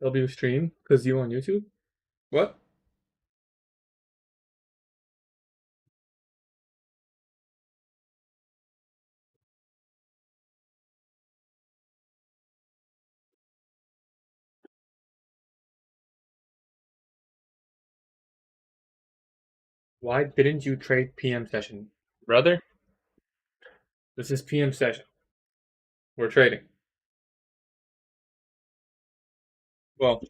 W stream because you on YouTube? What? Why didn't you trade PM session? Brother, this is PM session. We're trading. Well,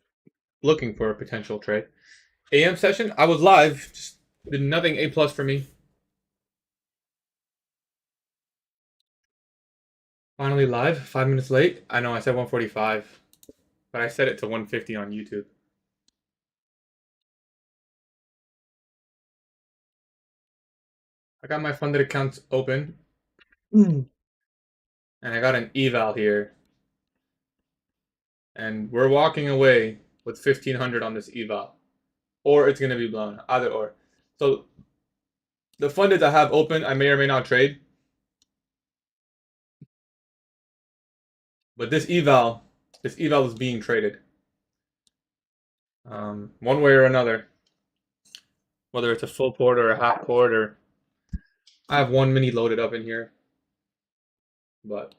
looking for a potential trade. AM session, I was live. Just did nothing A plus for me. Finally live, 5 minutes late. I know I said 145, but I set it to 150 on YouTube. I got my funded accounts open. And I got an eval here. And we're walking away with 1500 on this eval. Or it's going to be blown. Either or. So the funded I have open, I may or may not trade. But this eval is being traded. One way or another. Whether it's a full port or a half port, or I have one mini loaded up in here. But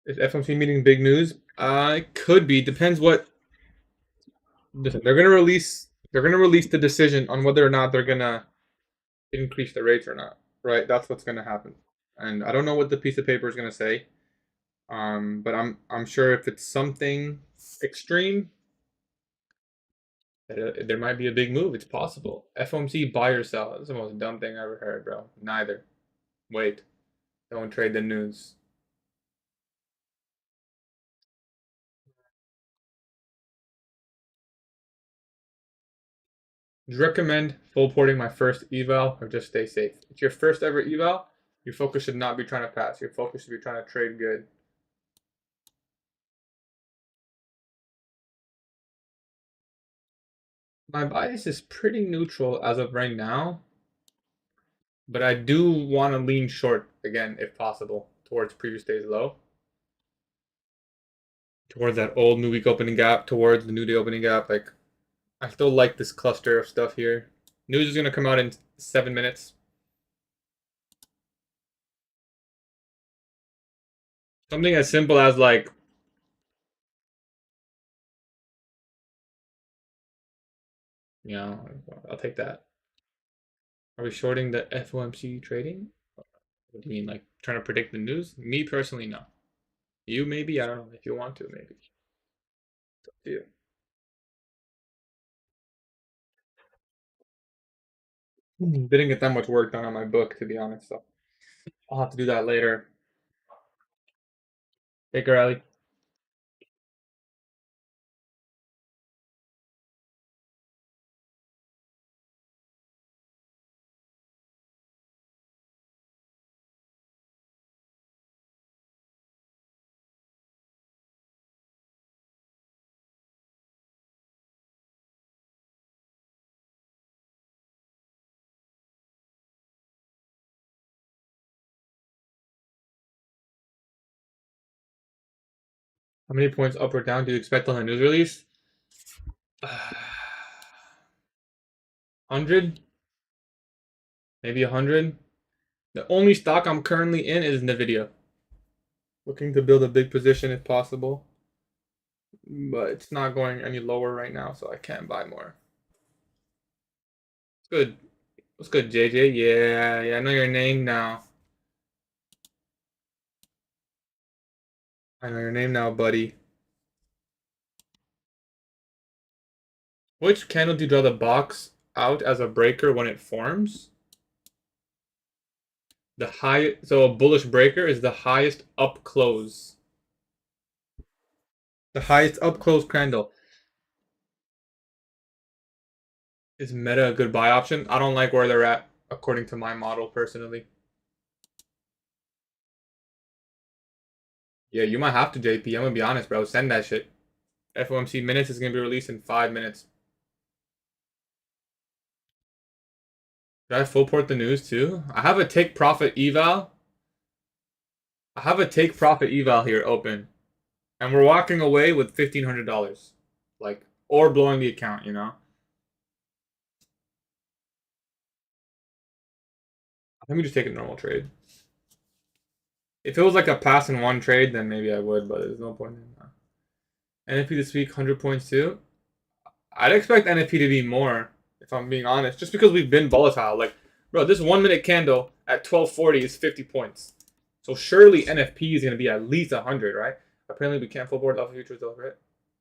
is FOMC meeting big news? It could be. Depends what. Listen, they're gonna release. They're gonna release the decision on whether or not they're gonna increase the rates or not. Right? That's what's gonna happen. And I don't know what the piece of paper is gonna say. But I'm sure if it's something extreme, there might be a big move. It's possible. FOMC buy or sell. That's the most dumb thing I ever heard, bro. Neither. Wait. Don't trade the news. Would you recommend full porting my first eval or just stay safe? It's your first ever eval. Your focus should not be trying to pass. Your focus should be trying to trade good. My bias is pretty neutral as of right now, but I do want to lean short again if possible towards previous day's low. Towards that old new week opening gap, towards the new day opening gap. Like, I still like this cluster of stuff here. News is going to come out in 7 minutes. Something as simple as like, yeah, I'll take that. Are we shorting the FOMC trading? What do you mean, like trying to predict the news? Me personally, no. You maybe, I don't know. If you want to, maybe. It's up to you. Didn't get that much work done on my book, to be honest, so I'll have to do that later. Take care, Ali. How many points up or down do you expect on the news release? 100? Maybe 100? The only stock I'm currently in is NVIDIA. Looking to build a big position if possible. But it's not going any lower right now, so I can't buy more. It's good. What's good, JJ? Yeah, I know your name now. I know your name now, buddy. Which candle do you draw the box out as a breaker when it forms? So a bullish breaker is the highest up close. The highest up close candle. Is Meta a good buy option? I don't like where they're at, according to my model, personally. Yeah, you might have to, JP. I'm gonna be honest, bro. Send that shit. FOMC minutes is gonna be released in 5 minutes. Did I full port the news too? I have a take profit eval. I have a take profit eval here open, and we're walking away with $1,500, like, or blowing the account. Let me just take a normal trade. If it was like a pass in one trade, then maybe I would, but there's no point in that. NFP this week, 100 points too. I'd expect NFP to be more, if I'm being honest, just because we've been volatile. Like, bro, this 1 minute candle at 1240 is 50 points. So surely NFP is going to be at least 100, right? Apparently we can't full board alpha futures though, right?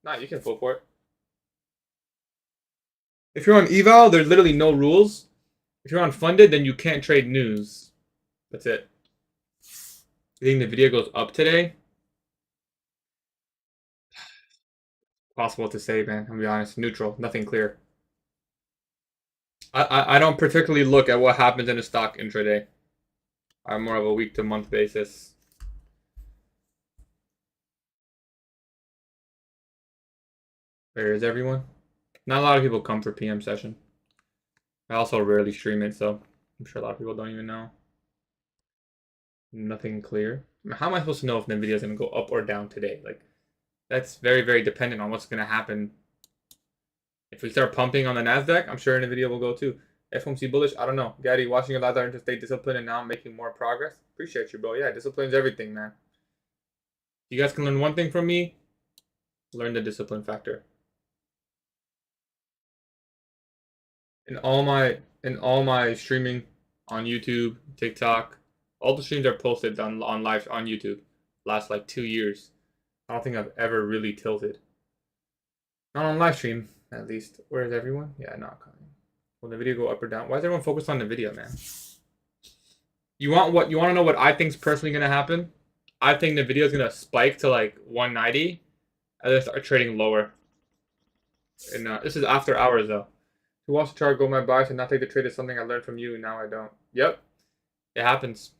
Nah, you can full board. If you're on eval, there's literally no rules. If you're on funded, then you can't trade news. That's it. You think the video goes up today? Possible to say, man. I'll be honest. Neutral. Nothing clear. I don't particularly look at what happens in a stock intraday. I'm more of a week to month basis. Where is everyone? Not a lot of people come for PM session. I also rarely stream it, so I'm sure a lot of people don't even know. Nothing clear. How am I supposed to know if the video is going to go up or down today? Like, that's very, very dependent on what's going to happen. If we start pumping on the NASDAQ, I'm sure NVIDIA will go too. FOMC bullish, I don't know. Gatie, watching your lives are to stay disciplined and now making more progress. Appreciate you, bro. Yeah, discipline's everything, man. You guys can learn one thing from me. Learn the discipline factor. In all my streaming on YouTube, TikTok, all the streams are posted on live on YouTube. Last like 2 years. I don't think I've ever really tilted. Not on live stream, at least. Where is everyone? Yeah, not coming. Will the video go up or down? Why is everyone focused on the video, man? You want to know what I think's personally gonna happen? I think the video is gonna spike to like 190 and then start trading lower. And this is after hours though. Who wants to chart go my bias and not take the trade is something I learned from you and now I don't. Yep. It happens.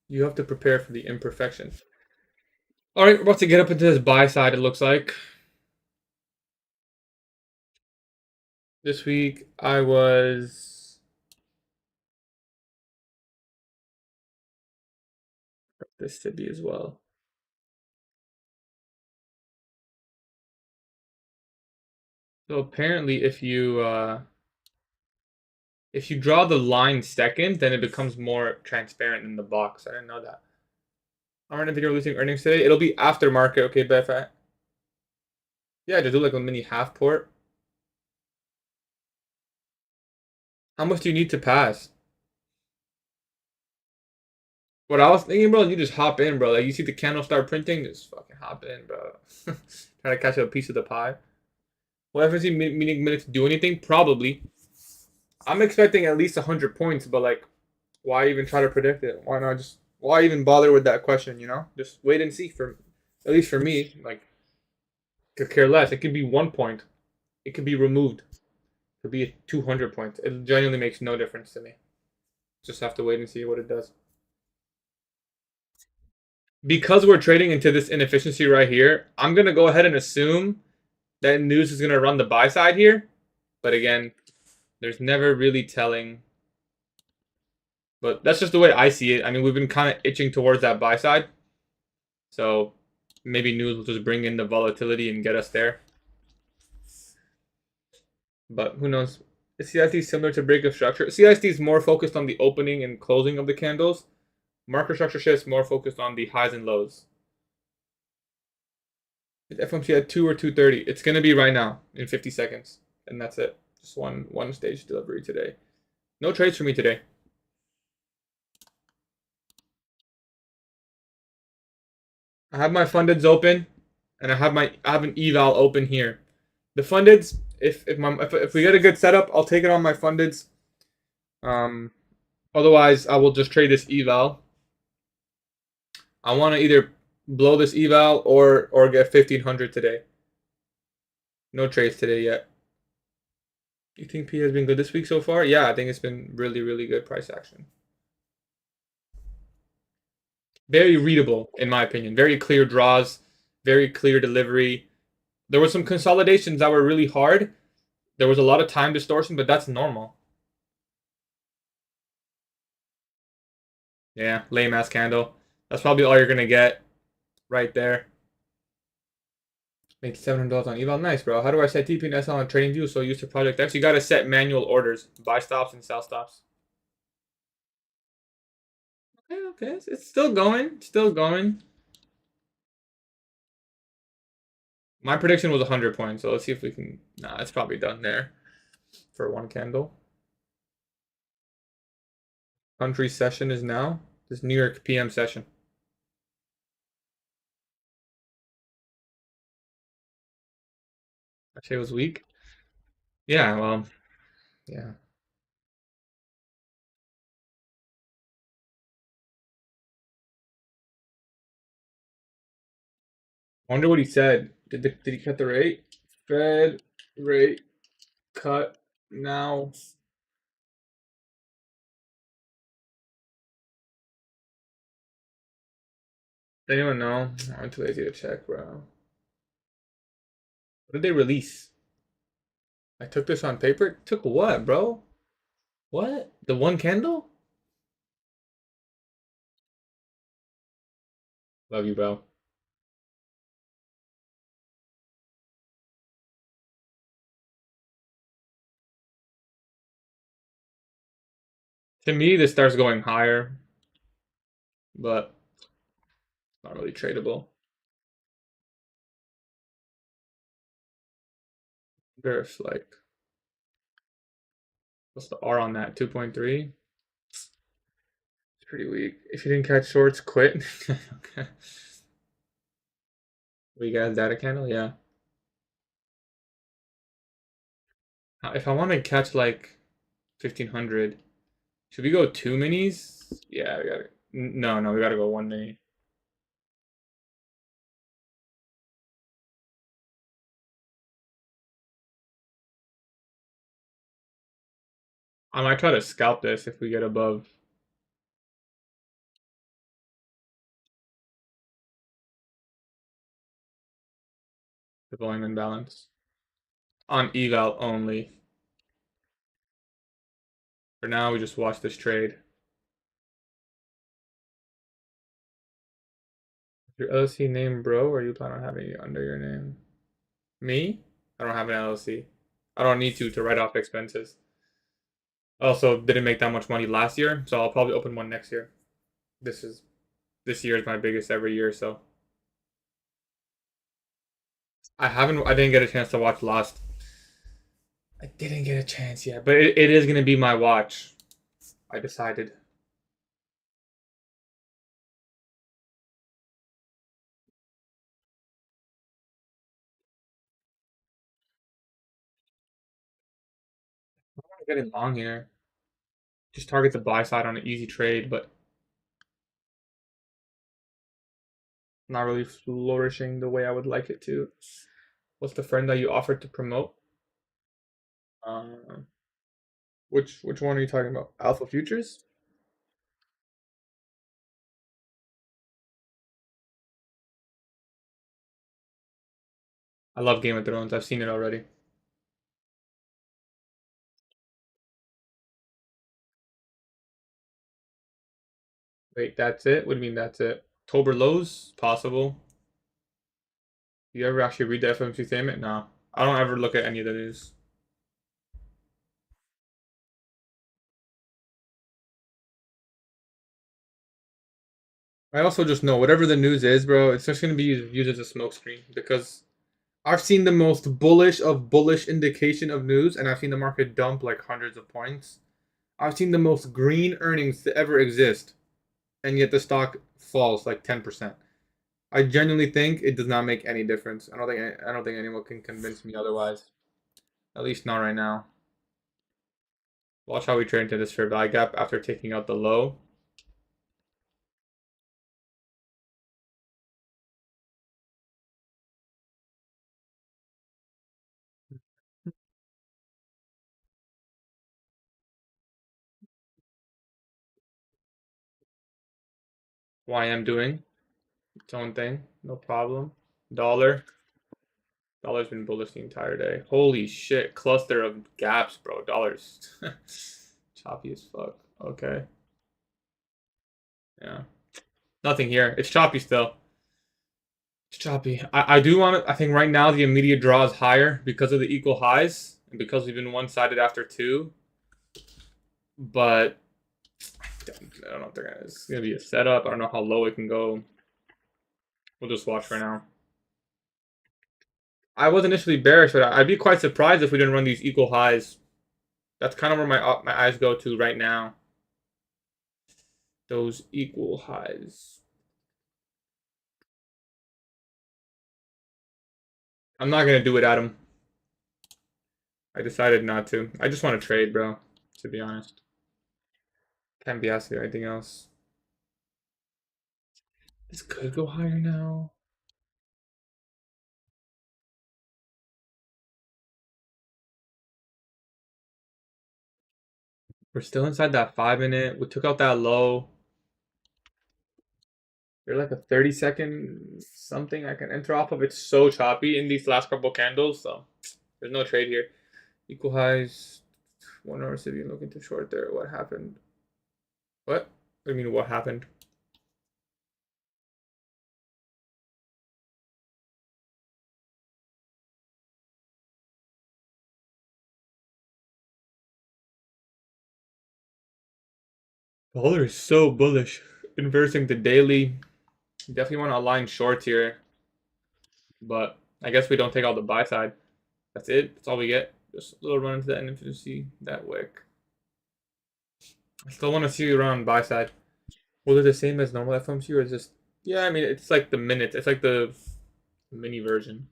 You have to prepare for the imperfections. Alright, we're about to get up into this buy side, it looks like. This week I was this to be as well. So apparently if you draw the line second, then it becomes more transparent in the box. I didn't know that. I'm running video releasing earnings today. It'll be after market, okay, Beth? Yeah, just do like a mini half port. How much do you need to pass? What I was thinking, bro, you just hop in, bro. Like you see the candle start printing, just fucking hop in, bro. Try to catch a piece of the pie. Will FNC meeting minutes do anything? Probably. I'm expecting at least 100 points, but like, why even try to predict it? Why not just? Why even bother with that question? Just wait and see. At least for me, like, could care less. It could be 1 point. It could be removed. It could be 200 points. It genuinely makes no difference to me. Just have to wait and see what it does. Because we're trading into this inefficiency right here, I'm gonna go ahead and assume that news is gonna run the buy side here. But again, there's never really telling. But that's just the way I see it. I mean, we've been kind of itching towards that buy side. So maybe news will just bring in the volatility and get us there. But who knows? Is CIST similar to break of structure? CIST is more focused on the opening and closing of the candles. Market structure shifts more focused on the highs and lows. Is FOMC at 2 or 2:30? It's going to be right now in 50 seconds. And that's it. Just one stage delivery today. No trades for me today. I have my fundeds open, and I have an eval open here. The fundeds, if we get a good setup, I'll take it on my fundeds. Otherwise, I will just trade this eval. I want to either blow this eval or get 1,500 today. No trades today yet. You think P has been good this week so far? Yeah, I think it's been really, really good price action. Very readable, in my opinion. Very clear draws, very clear delivery. There were some consolidations that were really hard. There was a lot of time distortion, but that's normal. Yeah, lame ass candle. That's probably all you're gonna get right there. Make $700 on eval. Nice, bro. How do I set TP and SL on TradingView so used to Project X? You gotta set manual orders, buy stops and sell stops. Okay, okay. It's still going. Still going. My prediction was 100 points, so let's see if we can. Nah, it's probably done there for one candle. Country session is now. This New York PM session. Actually, it was weak. Yeah, well, yeah. I wonder what he said. Did he cut the rate? Fed rate cut now. Does anyone know? I'm too lazy to check, bro. What did they release? I took this on paper. Took what, bro? What? The one candle? Love you, bro. To me, this starts going higher, but not really tradable. There's like, what's the R on that? 2.3? It's pretty weak. If you didn't catch shorts, quit. Okay. We got a data candle? Yeah. If I want to catch like 1500, should we go two minis? Yeah, we gotta. No, no, we gotta go one mini. I might try to scalp this if we get above the volume imbalance. On eval only. For now, we just watch this trade. Your LLC name, bro, or you plan on having it under your name? Me? I don't have an LLC. I don't need to write off expenses. I also didn't make that much money last year, so I'll probably open one next year. This is this year is my biggest every year, so I didn't get a chance to watch Lost. I didn't get a chance yet, but it is gonna be my watch. I decided. I want to get it long here. Just target the buy side on an easy trade, but not really flourishing the way I would like it to. What's the friend that you offered to promote? Um, which one are you talking about? Alpha Futures? I love Game of Thrones. I've seen it already. Wait, that's it? What do you mean that's it? October lows? Possible. Do you ever actually read the FMC statement? No. I don't ever look at any of the news. I also just know whatever the news is, bro, it's just gonna be used as a smokescreen because I've seen the most bullish of bullish indication of news, and I've seen the market dump like hundreds of points. I've seen the most green earnings to ever exist, and yet the stock falls like 10%. I genuinely think it does not make any difference. I don't think anyone can convince me otherwise. At least not right now. Watch how we trade into this fair value gap after taking out the low. YM doing its own thing, no problem. Dollar. Dollar's been bullish the entire day. Holy shit, cluster of gaps, bro. Dollar's choppy as fuck. Okay. Yeah. Nothing here. It's choppy still. It's choppy. I do want to. I think right now the immediate draw is higher because of the equal highs and because we've been one-sided after two. But I don't know if they're gonna. It's gonna be a setup. I don't know how low it can go. We'll just watch for now. I was initially bearish, but I'd be quite surprised if we didn't run these equal highs. That's kind of where my eyes go to right now. Those equal highs. I'm not gonna do it, Adam. I decided not to. I just want to trade, bro. To be honest, can't be asking anything else. This could go higher now. We're still inside that 5 minute. We took out that low. There's like a 30-second something I can enter off of. It's so choppy in these last couple candles, so there's no trade here. Equal highs. 1 hour city looking to short there. What happened? What? What do you mean what happened? Polar is so bullish. Inversing the daily. Definitely want to align shorts here. But I guess we don't take out the buy side. That's it. That's all we get. Just a little run into the end if you see that wick. I still want to see you around buy side. Was it the same as normal FOMC or is just yeah, I mean it's like the minutes. It's like the mini version.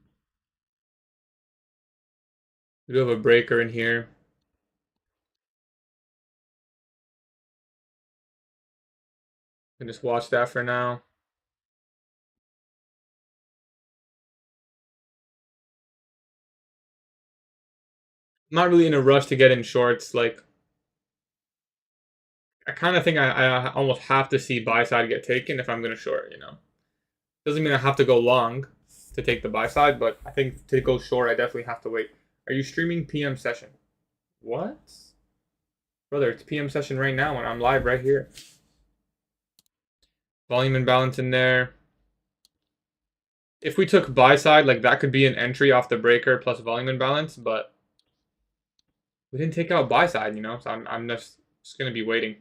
We do have a breaker in here. And just watch that for now. I'm not really in a rush to get in shorts. Like I kind of think I almost have to see buy side get taken if I'm gonna short. Doesn't mean I have to go long to take the buy side, but I think to go short, I definitely have to wait. Are you streaming PM session? What? Brother, it's PM session right now and I'm live right here. Volume imbalance in there. If we took buy side, like that could be an entry off the breaker plus volume imbalance, but we didn't take out buy side, so I'm just going to be waiting.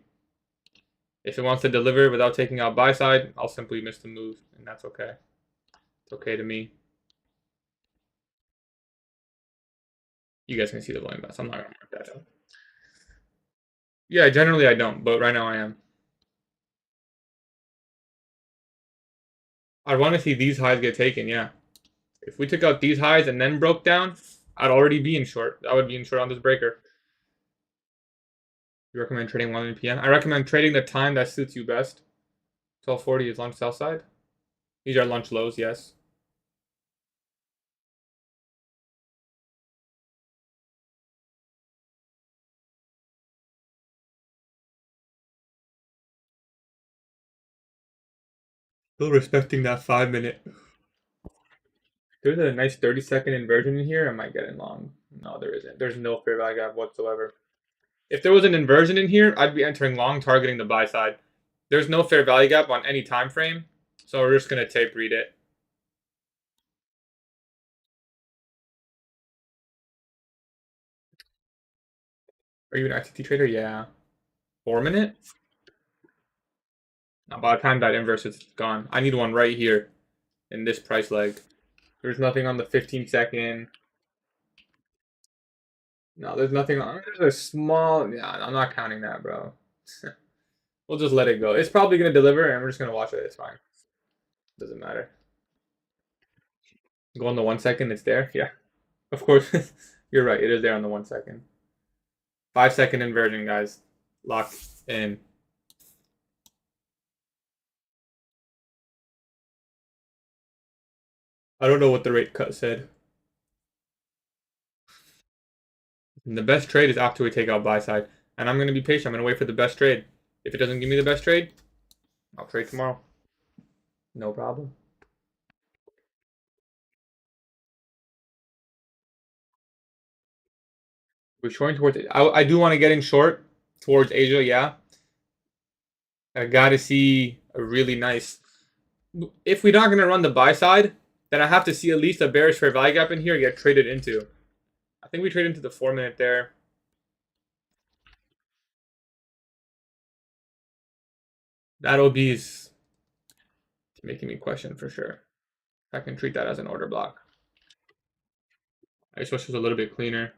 If it wants to deliver without taking out buy side, I'll simply miss the move, and that's okay. It's okay to me. You guys can see the volume imbalance. I'm not going to mark that out. Yeah, generally I don't, but right now I am. I want to see these highs get taken, yeah. If we took out these highs and then broke down, I'd already be in short. I would be in short on this breaker. You recommend trading 1 p.m.? I recommend trading the time that suits you best. 12:40 is lunch sell side. These are lunch lows, yes. Still respecting that 5 minute. There's a nice 30-second inversion in here. I might get in long. No, there isn't. There's no fair value gap whatsoever. If there was an inversion in here, I'd be entering long, targeting the buy side. There's no fair value gap on any time frame, so we're just gonna tape read it. Are you an ICT trader? Yeah. 4 minute? Now, by the time that inverse is gone, I need one right here in this price leg. There's nothing on the 15-second. No, there's nothing on. There's a small. Yeah, I'm not counting that, bro. We'll just let it go. It's probably gonna deliver, and we're just gonna watch it. It's fine. Doesn't matter. Go on the 1 second. It's there. Yeah, of course. You're right. It is there on the 1 second. 5 second inversion, guys. Lock in. I don't know what the rate cut said. And the best trade is after we take out buy side, and I'm gonna be patient. I'm gonna wait for the best trade. If it doesn't give me the best trade, I'll trade tomorrow. No problem. We're shorting towards it. I do want to get in short towards Asia, yeah. I gotta see a really nice. If we're not gonna run the buy side, then I have to see at least a bearish fair value gap in here and get traded into. I think we trade into the 4 minute there. That OB is making me question for sure. I can treat that as an order block. I just wish it was a little bit cleaner.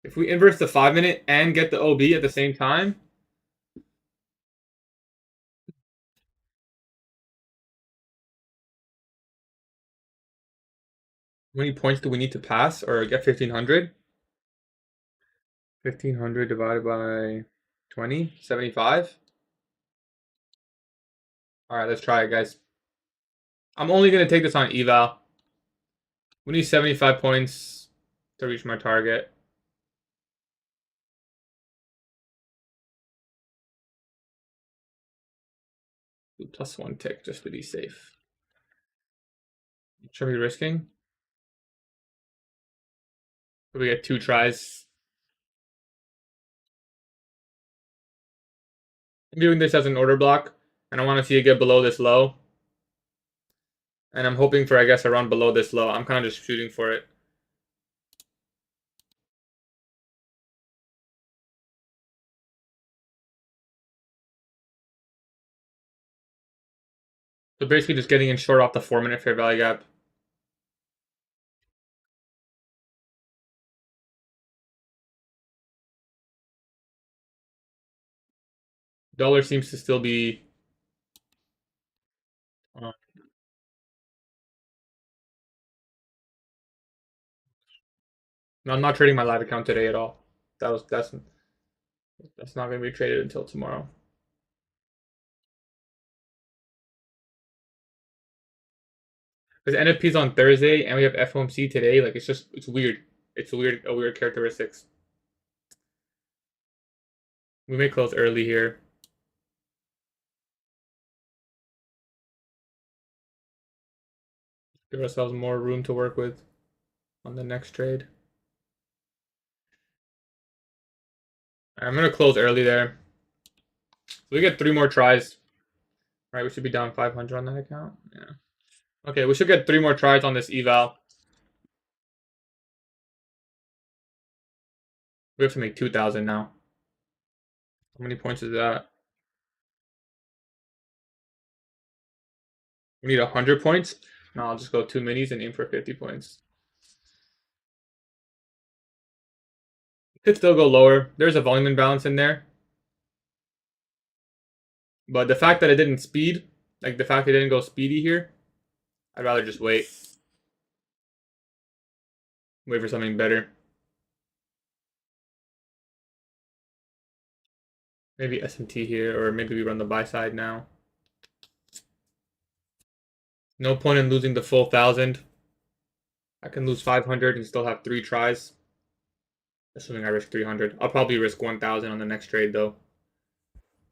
If we inverse the 5 minute and get the OB at the same time, how many points do we need to pass or get 1500? 1500 divided by 20, 75. All right, let's try it, guys. I'm only going to take this on eval. We need 75 points to reach my target. Plus one tick just to be safe. Should we be risking? We get 2 tries. I'm viewing this as an order block, and I want to see it get below this low. And I'm hoping for, I guess, a run below this low. I'm kind of just shooting for it. So basically just getting in short off the 4 minute fair value gap. Dollar seems to still be no, I'm not trading my live account today at all. That's not going to be traded until tomorrow. Because NFP's on Thursday and we have FOMC today. Like it's weird. It's a weird characteristics. We may close early here. Give ourselves more room to work with on the next trade. I'm going to close early there. So we get 3 more tries. All right, we should be down 500 on that account. Yeah. Okay, we should get 3 more tries on this eval. We have to make 2,000 now. How many points is that? We need 100 points. No, I'll just go 2 minis and aim for 50 points. Could still go lower. There's a volume imbalance in there. But the fact that it didn't speed, like the fact it didn't go speedy here, I'd rather just wait. Wait for something better. Maybe SMT here, or maybe we run the buy side now. No point in losing the full 1,000. I can lose 500 and still have 3 tries. Assuming I risk 300. I'll probably risk 1,000 on the next trade though.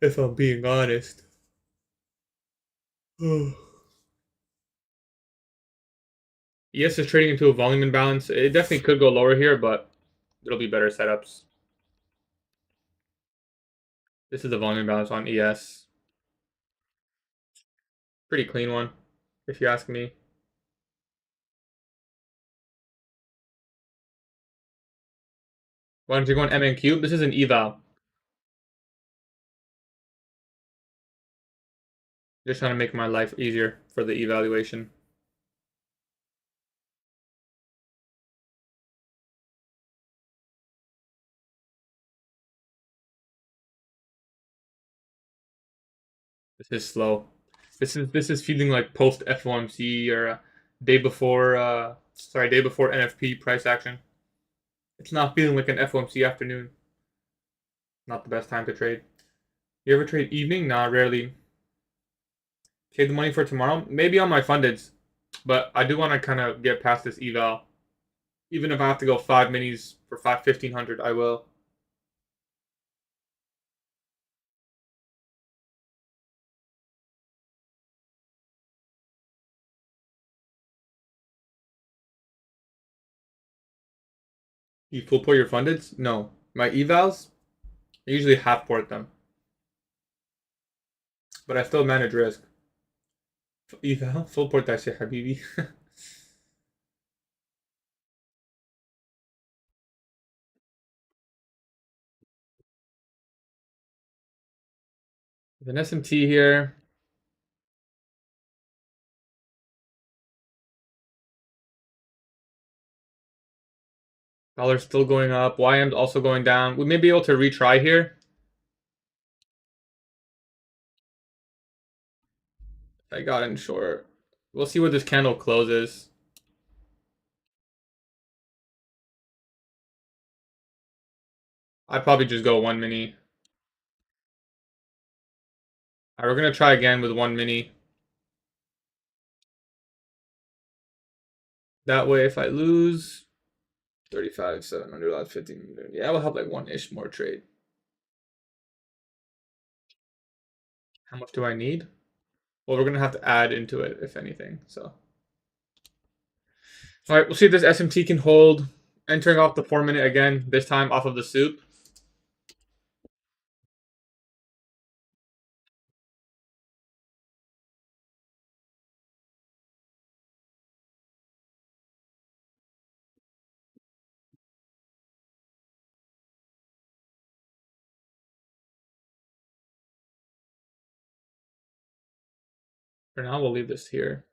If I'm being honest. Yes, it's trading into a volume imbalance. It definitely could go lower here, but there'll be better setups. This is the volume imbalance on ES. Pretty clean one, if you ask me. Why don't you go on MNQ? This is an eval. Just trying to make my life easier for the evaluation. This is slow. This is feeling like post FOMC or day before day before NFP price action. It's not feeling like an FOMC afternoon. Not the best time to trade. You ever trade evening? Nah, rarely. Save the money for tomorrow? Maybe on my fundeds. But I do want to kind of get past this eval. Even if I have to go 5 minis for 1,500, I will. You full port your fundeds? No. My evals, I usually half port them. but I still manage risk. Eval, full port that shit, Habibi. There's an SMT here. Dollar's still going up. YM's also going down. We may be able to retry here. I got in short. We'll see where this candle closes. I'd probably just go 1 mini. Alright, we're gonna try again with 1 mini. That way, if I lose 35, 700, that's 15. Yeah, we'll have like one-ish more trade. How much do I need? Well, we're gonna have to add into it, if anything. So, all right, we'll see if this SMT can hold. Entering off the 4 minute again. This time off of the soup. For now, we'll leave this here.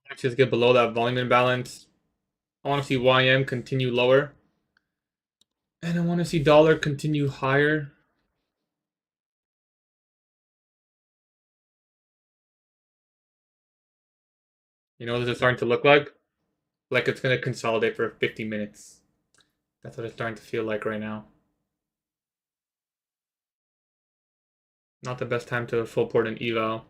Let's just get below that volume imbalance. I want to see YM continue lower. And I want to see dollar continue higher. You know what this is starting to look like? Like it's going to consolidate for 50 minutes. That's what it's starting to feel like right now. Not the best time to full port an eval.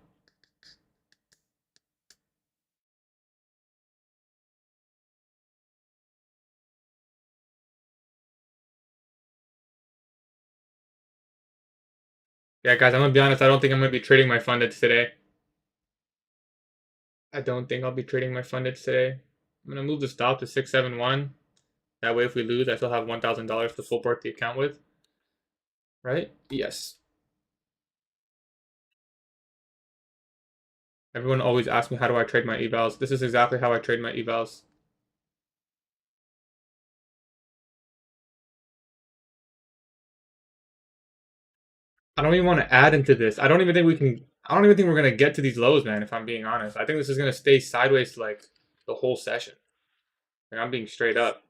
Yeah, guys, I'm going to be honest. I don't think I'm going to be trading my fundeds today. I don't think I'll be trading my fundeds today. I'm going to move the stop to 671. That way, if we lose, I still have $1,000 to full port the account with. Right? Yes. Everyone always asks me, how do I trade my evals? This is exactly how I trade my evals. I don't even want to add into this. I don't even think we can. I don't even think we're gonna get to these lows, man. If I'm being honest, I think this is gonna stay sideways like the whole session. Like, I'm being straight up.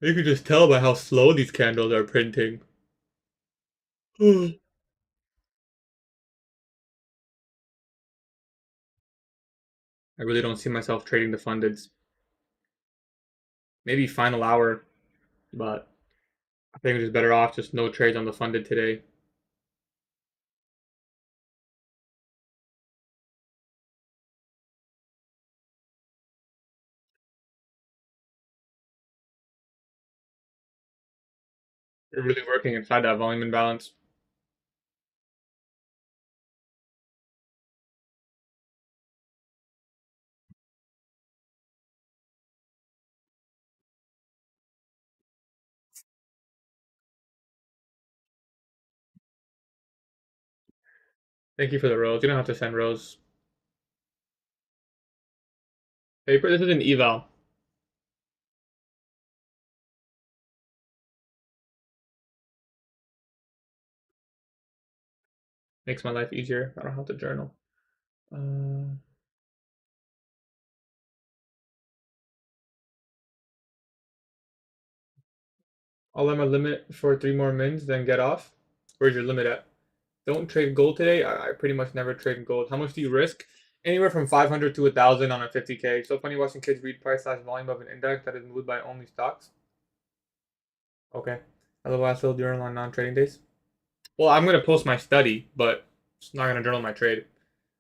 You can just tell by how slow these candles are printing. I really don't see myself trading the fundeds. Maybe final hour, but I think we're just better off just no trades on the funded today. We're really working inside that volume imbalance. Thank you for the rose. You don't have to send rose. Paper. This is an eval. Makes my life easier. I don't have to journal. Uh, I'll let my limit for 3 more mins, then get off. Where's your limit at? Don't trade gold today. I pretty much never trade gold. How much do you risk? Anywhere from 500 to 1,000 on a 50K. So funny watching kids read price slash volume of an index that is moved by only stocks. Okay. Otherwise, still journal on non-trading days. Well, I'm gonna post my study, but it's not gonna journal my trade.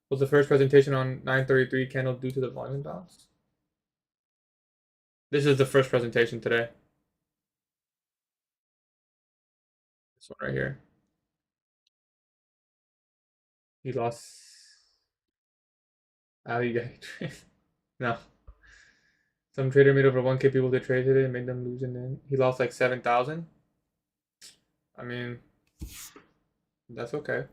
Was the first presentation on 933 candle due to the volume imbalance? This is the first presentation today. This one right here. He lost. Ali GatieTrades. No. Some trader made over 1K people to trade today and made them lose, and then he lost like 7,000. I mean, that's okay.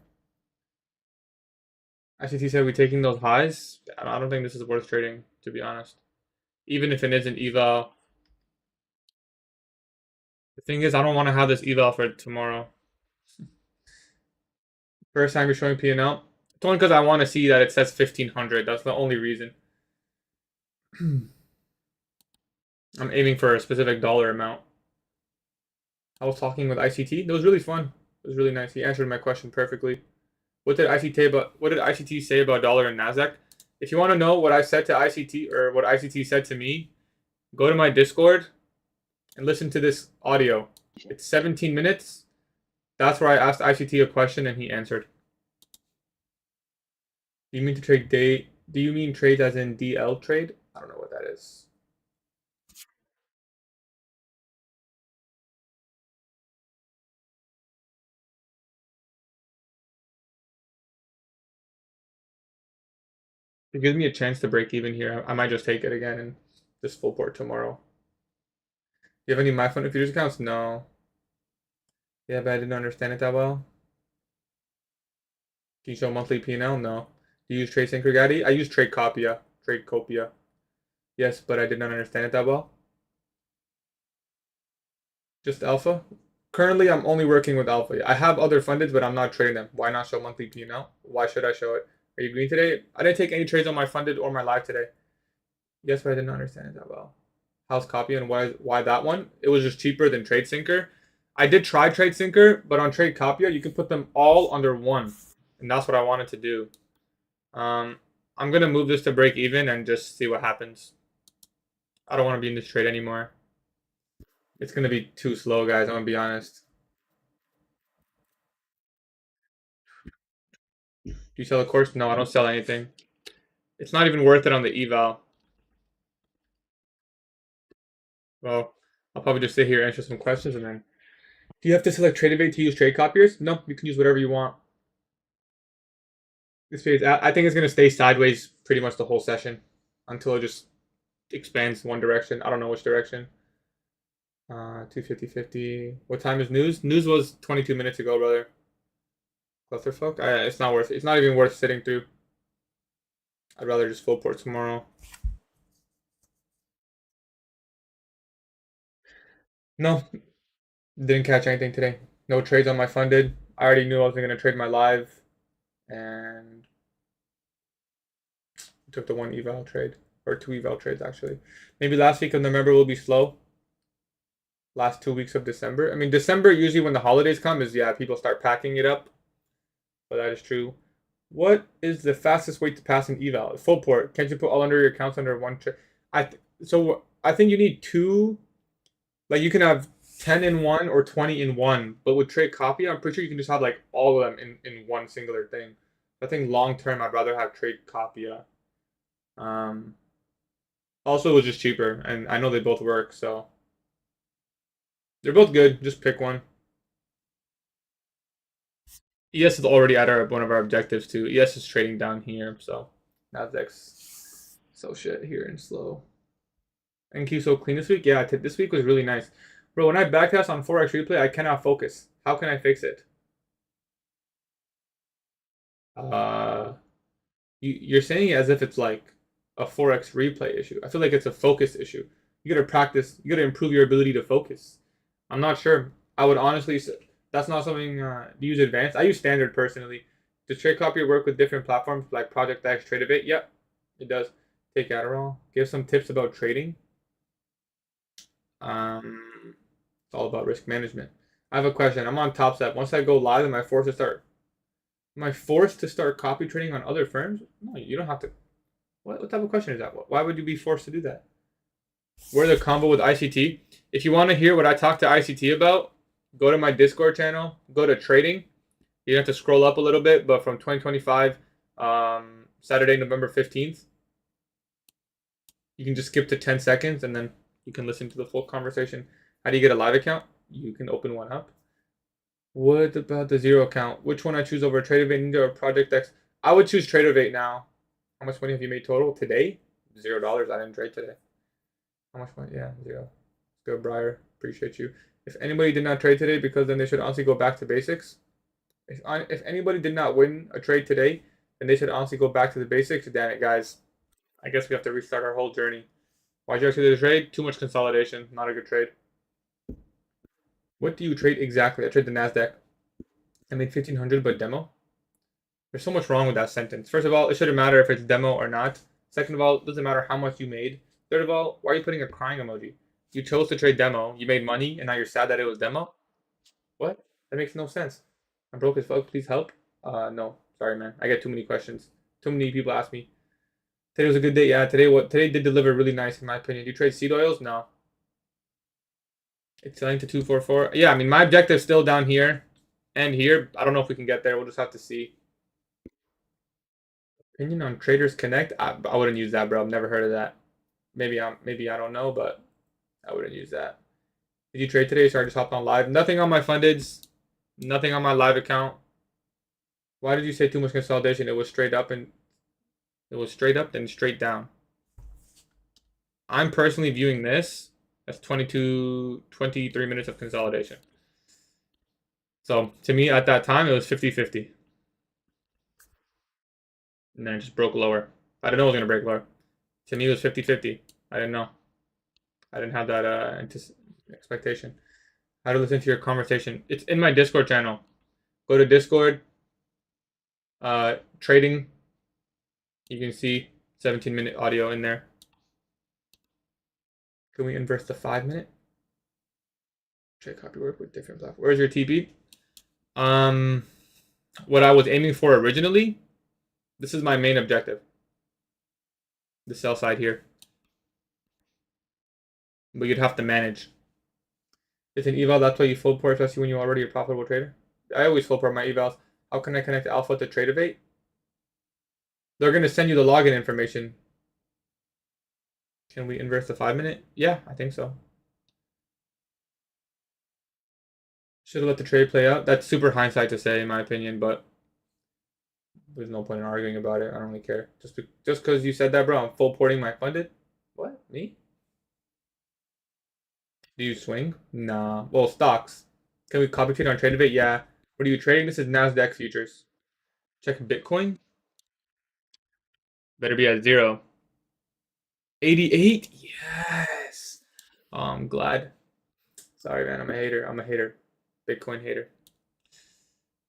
ICT said we taking those highs. I don't think this is worth trading, to be honest. Even if it is an eval. The thing is, I don't want to have this eval for tomorrow. First time you're showing P&L. It's only because I want to see that it says 1,500. That's the only reason. I'm aiming for a specific dollar amount. I was talking with ICT. That was really fun. It was really nice. He answered my question perfectly. What did ICT say about dollar and Nasdaq? If you want to know what I said to ICT or what ICT said to me, go to my Discord and listen to this audio. It's 17 minutes. That's where I asked ICT a question and he answered. Do you mean to trade day? Do you mean trade as in DL trade? I don't know what that is. If it gives me a chance to break even here, I might just take it again and just full port tomorrow. Do you have any MyFund futures accounts? No. Yeah, but I didn't understand it that well. Can you show monthly P&L? No. Do you use TradeSync or Gatie? I use TradeCopia. TradeCopia. Yes, but I did not understand it that well. Just Alpha? Currently, I'm only working with Alpha. I have other fundeds, but I'm not trading them. Why not show monthly P&L? Why should I show it? Are you green today? I didn't take any trades on my funded or my live today. Yes, but I didn't understand it that well. How's copy and why that one? It was just cheaper than TradeSyncer. I did try TradeSyncer, but on TradeCopia, you can put them all under one. And that's what I wanted to do. I'm going to move this to break even and just see what happens. I don't want to be in this trade anymore. It's going to be too slow, guys. I'm going to be honest. Do you sell a course? No, I don't sell anything. It's not even worth it on the eval. Well, I'll probably just sit here, answer some questions, and then... Do you have to select TradeAvate to use trade copiers? No, you can use whatever you want. This phase, I think it's going to stay sideways pretty much the whole session until it just expands one direction. I don't know which direction. 250.50. What time is news? News was 22 minutes ago, brother. Clusterfuck? It's not worth it. It's not even worth sitting through. I'd rather just full port tomorrow. No, didn't catch anything today. No trades on my funded. I already knew I wasn't going to trade my live. And took the one eval trade. Or two eval trades, actually. Maybe last week of November will be slow. Last 2 weeks of December. I mean, December, usually when the holidays come, is, yeah, people start packing it up. But that is true. What is the fastest way to pass an eval? Full port. Can't you put all under your accounts under one trade? So I think you need two. Like, you can have 10 in one or 20 in one. But with trade copy, I'm pretty sure you can just have, like, all of them in one singular thing. I think long term, I'd rather have trade copia. Also, it was just cheaper, and I know they both work, so they're both good. Just pick one. ES is already at one of our objectives too. ES is trading down here, so Nasdaq's so shit here and slow. NQ so clean this week. Yeah, this week was really nice, bro. When I backtest on Forex replay, I cannot focus. How can I fix it? You're saying it as if it's like a Forex replay issue. I feel like it's a focus issue. You gotta practice. You gotta improve your ability to focus. I'm not sure. I would honestly say that's not something to use advanced. I use standard personally. Does Trade Copier work with different platforms like Project X, TradeAvate? Yep, it does. Take Adderall. Give some tips about trading. It's all about risk management. I have a question. I'm on TopStep. Once I go live, am I forced to start? Am I forced to start copy trading on other firms? No, you don't have to. What type of question is that? Why would you be forced to do that? We're the combo with ICT. If you want to hear what I talked to ICT about, go to my Discord channel. Go to trading. You have to scroll up a little bit, but from 2025, Saturday, November 15th, you can just skip to 10 seconds and then you can listen to the full conversation. How do you get a live account? You can open one up. What about the zero account? Which one I choose over Tradeovate Ninja or Project X? I would choose Tradeovate now. How much money have you made total today? $0. I didn't trade today. How much money? Yeah, zero. Good, Briar. Appreciate you. If anybody did not trade today, because then they should honestly go back to basics. If anybody did not win a trade today, then they should honestly go back to the basics. Damn it, guys. I guess we have to restart our whole journey. Why'd you actually do the trade? Too much consolidation. Not a good trade. What do you trade exactly? I trade the NASDAQ. I made 1500, but demo? There's so much wrong with that sentence. First of all, it shouldn't matter if it's demo or not. Second of all, it doesn't matter how much you made. Third of all, why are you putting a crying emoji? You chose to trade demo. You made money, and now you're sad that it was demo? What? That makes no sense. I'm broke as fuck. Please help. No. Sorry, man. I get too many questions. Too many people ask me. Today was a good day. Yeah, today did deliver really nice in my opinion. Do you trade seed oils? No. It's selling to 244. Yeah, I mean my objective is still down here and here. I don't know if we can get there. We'll just have to see. Opinion on Traders Connect? I wouldn't use that, bro. I've never heard of that. Maybe I don't know, but I wouldn't use that. Did you trade today? Sorry, I just hopped on live. Nothing on my fundeds. Nothing on my live account. Why did you say too much consolidation? It was straight up and it was straight up then straight down. I'm personally viewing this as 23 minutes of consolidation. So to me at that time it was 50-50. And then it just broke lower. I didn't know it was gonna break lower. To me it was 50-50. I didn't know. I didn't have that expectation. How to listen to your conversation. It's in my Discord channel. Go to Discord. Trading. You can see 17-minute audio in there. Can we inverse the 5-minute? Trade copy work with different platforms. Where's your TP? What I was aiming for originally, this is my main objective. The sell side here. But you'd have to manage. It's an eval, that's why you full port, especially when you're already a profitable trader. I always full port my evals. How can I connect Alpha to Tradeovate? They're going to send you the login information. Can we inverse the 5-minute? Yeah, I think so. Should have let the trade play out. That's super hindsight to say, in my opinion, but there's no point in arguing about it. I don't really care. Just because you said that, bro, I'm full porting my funded. What? Me? Do you swing? Nah. Well, stocks. Can we copy trade on Tradeovate? Yeah. What are you trading? This is NASDAQ futures. Check Bitcoin. Better be at 0. 88? Yes. Oh, I'm glad. Sorry, man. I'm a hater. I'm a hater. Bitcoin hater.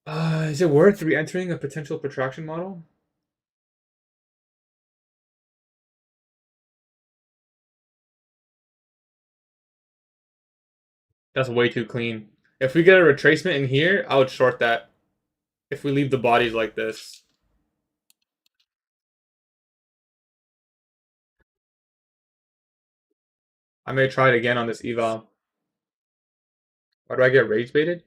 Is it worth re-entering a potential protraction model? That's way too clean. If we get a retracement in here, I would short that. If we leave the bodies like this. I may try it again on this eval. Why do I get rage baited?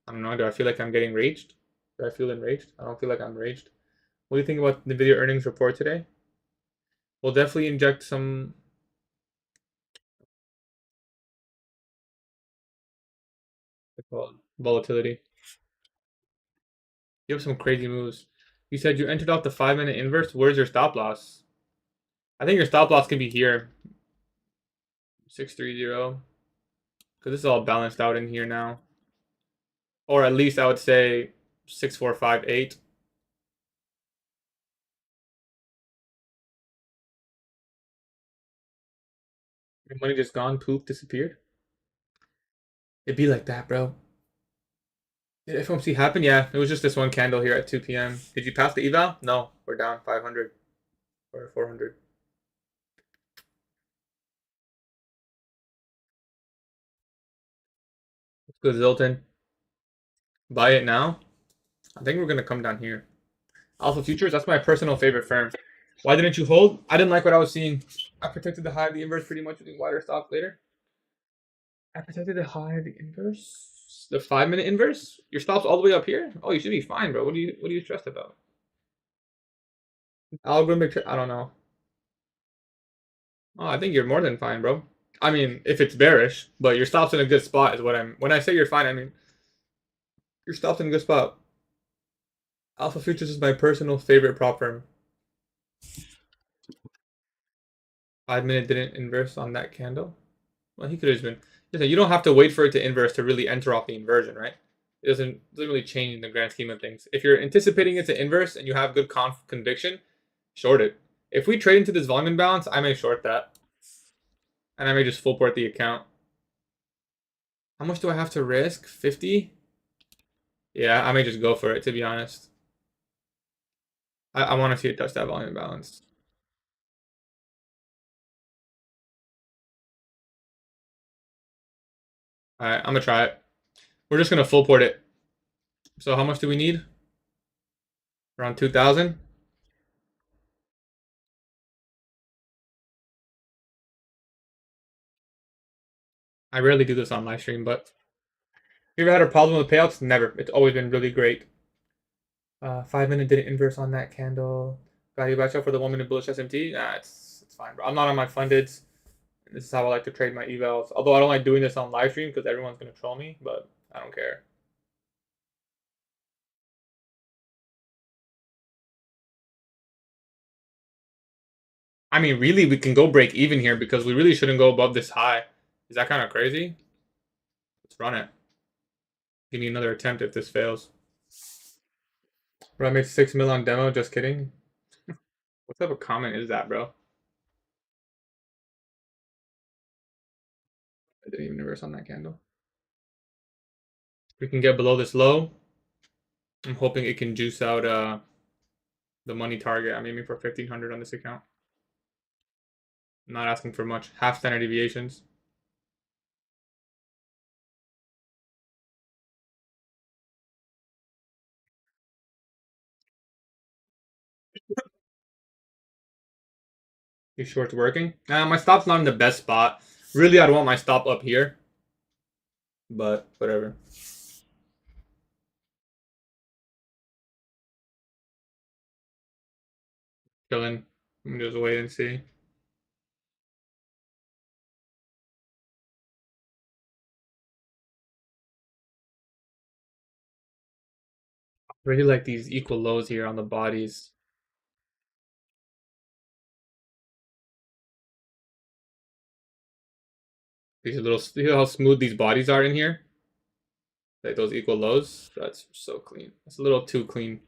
I don't know. Do I feel like I'm getting raged? Do I feel enraged? I don't feel like I'm raged. What do you think about the video earnings report today? We'll definitely inject some volatility. You have some crazy moves. You said you entered off the 5-minute inverse. Where's your stop loss? I think your stop loss can be here. 630. Because this is all balanced out in here now. Or at least I would say 6458. Your money just gone, poof, disappeared. It'd be like that, bro. Did FOMC happen? Yeah, it was just this one candle here at 2 p.m. Did you pass the eval? No, we're down 500 or 400. Let's go, Zoltan. Buy it now. I think we're gonna come down here. Alpha Futures, that's my personal favorite firm. Why didn't you hold? I didn't like what I was seeing. I protected the high of the inverse pretty much with the wider stops later. I protected the high of the inverse. The 5-minute inverse? Your stop's all the way up here? Oh, you should be fine, bro. What are you stressed about? Algorithmic, I don't know. Oh, I think you're more than fine, bro. I mean, if it's bearish, but your stop's in a good spot is what I'm. When I say you're fine, I mean Your stop's in a good spot. Alpha Futures is my personal favorite prop firm. 5 minute didn't inverse on that candle. Well, he could have been. Listen, you don't have to wait for it to inverse to really enter off the inversion, right? It doesn't really change in the grand scheme of things. If you're anticipating it to inverse and you have good conviction, short it. If we trade into this volume imbalance, I may short that, and I may just full port the account. How much do I have to risk? 50? Yeah, I may just go for it, to be honest. I want to see it touch that volume imbalance. All right, I'm gonna try it. We're just gonna full port it. So how much do we need? Around 2,000. I rarely do this on live stream, but you ever had a problem with payouts? Never. It's always been really great. 5 minute didn't inverse on that candle. Value batch up for the 1 minute bullish SMT. Nah, it's fine, bro. I'm not on my funded. This is how I like to trade my evals. Although I don't like doing this on live stream because everyone's gonna troll me, but I don't care. I mean, really, we can go break even here because we really shouldn't go above this high. Is that kind of crazy? Let's run it. Give me another attempt if this fails. Bro, I made 6 mil on demo. Just kidding. What type of comment is that, bro? I didn't even reverse on that candle. We can get below this low. I'm hoping it can juice out the money target. I'm aiming for 1,500 on this account. I'm not asking for much. Half standard deviations. These shorts working. My stop's not in the best spot. Really, I'd want my stop up here. But whatever. Chilling. Just wait and see. Really like these equal lows here on the bodies. These little, see how smooth these bodies are in here? Like those equal lows. That's so clean. It's a little too clean.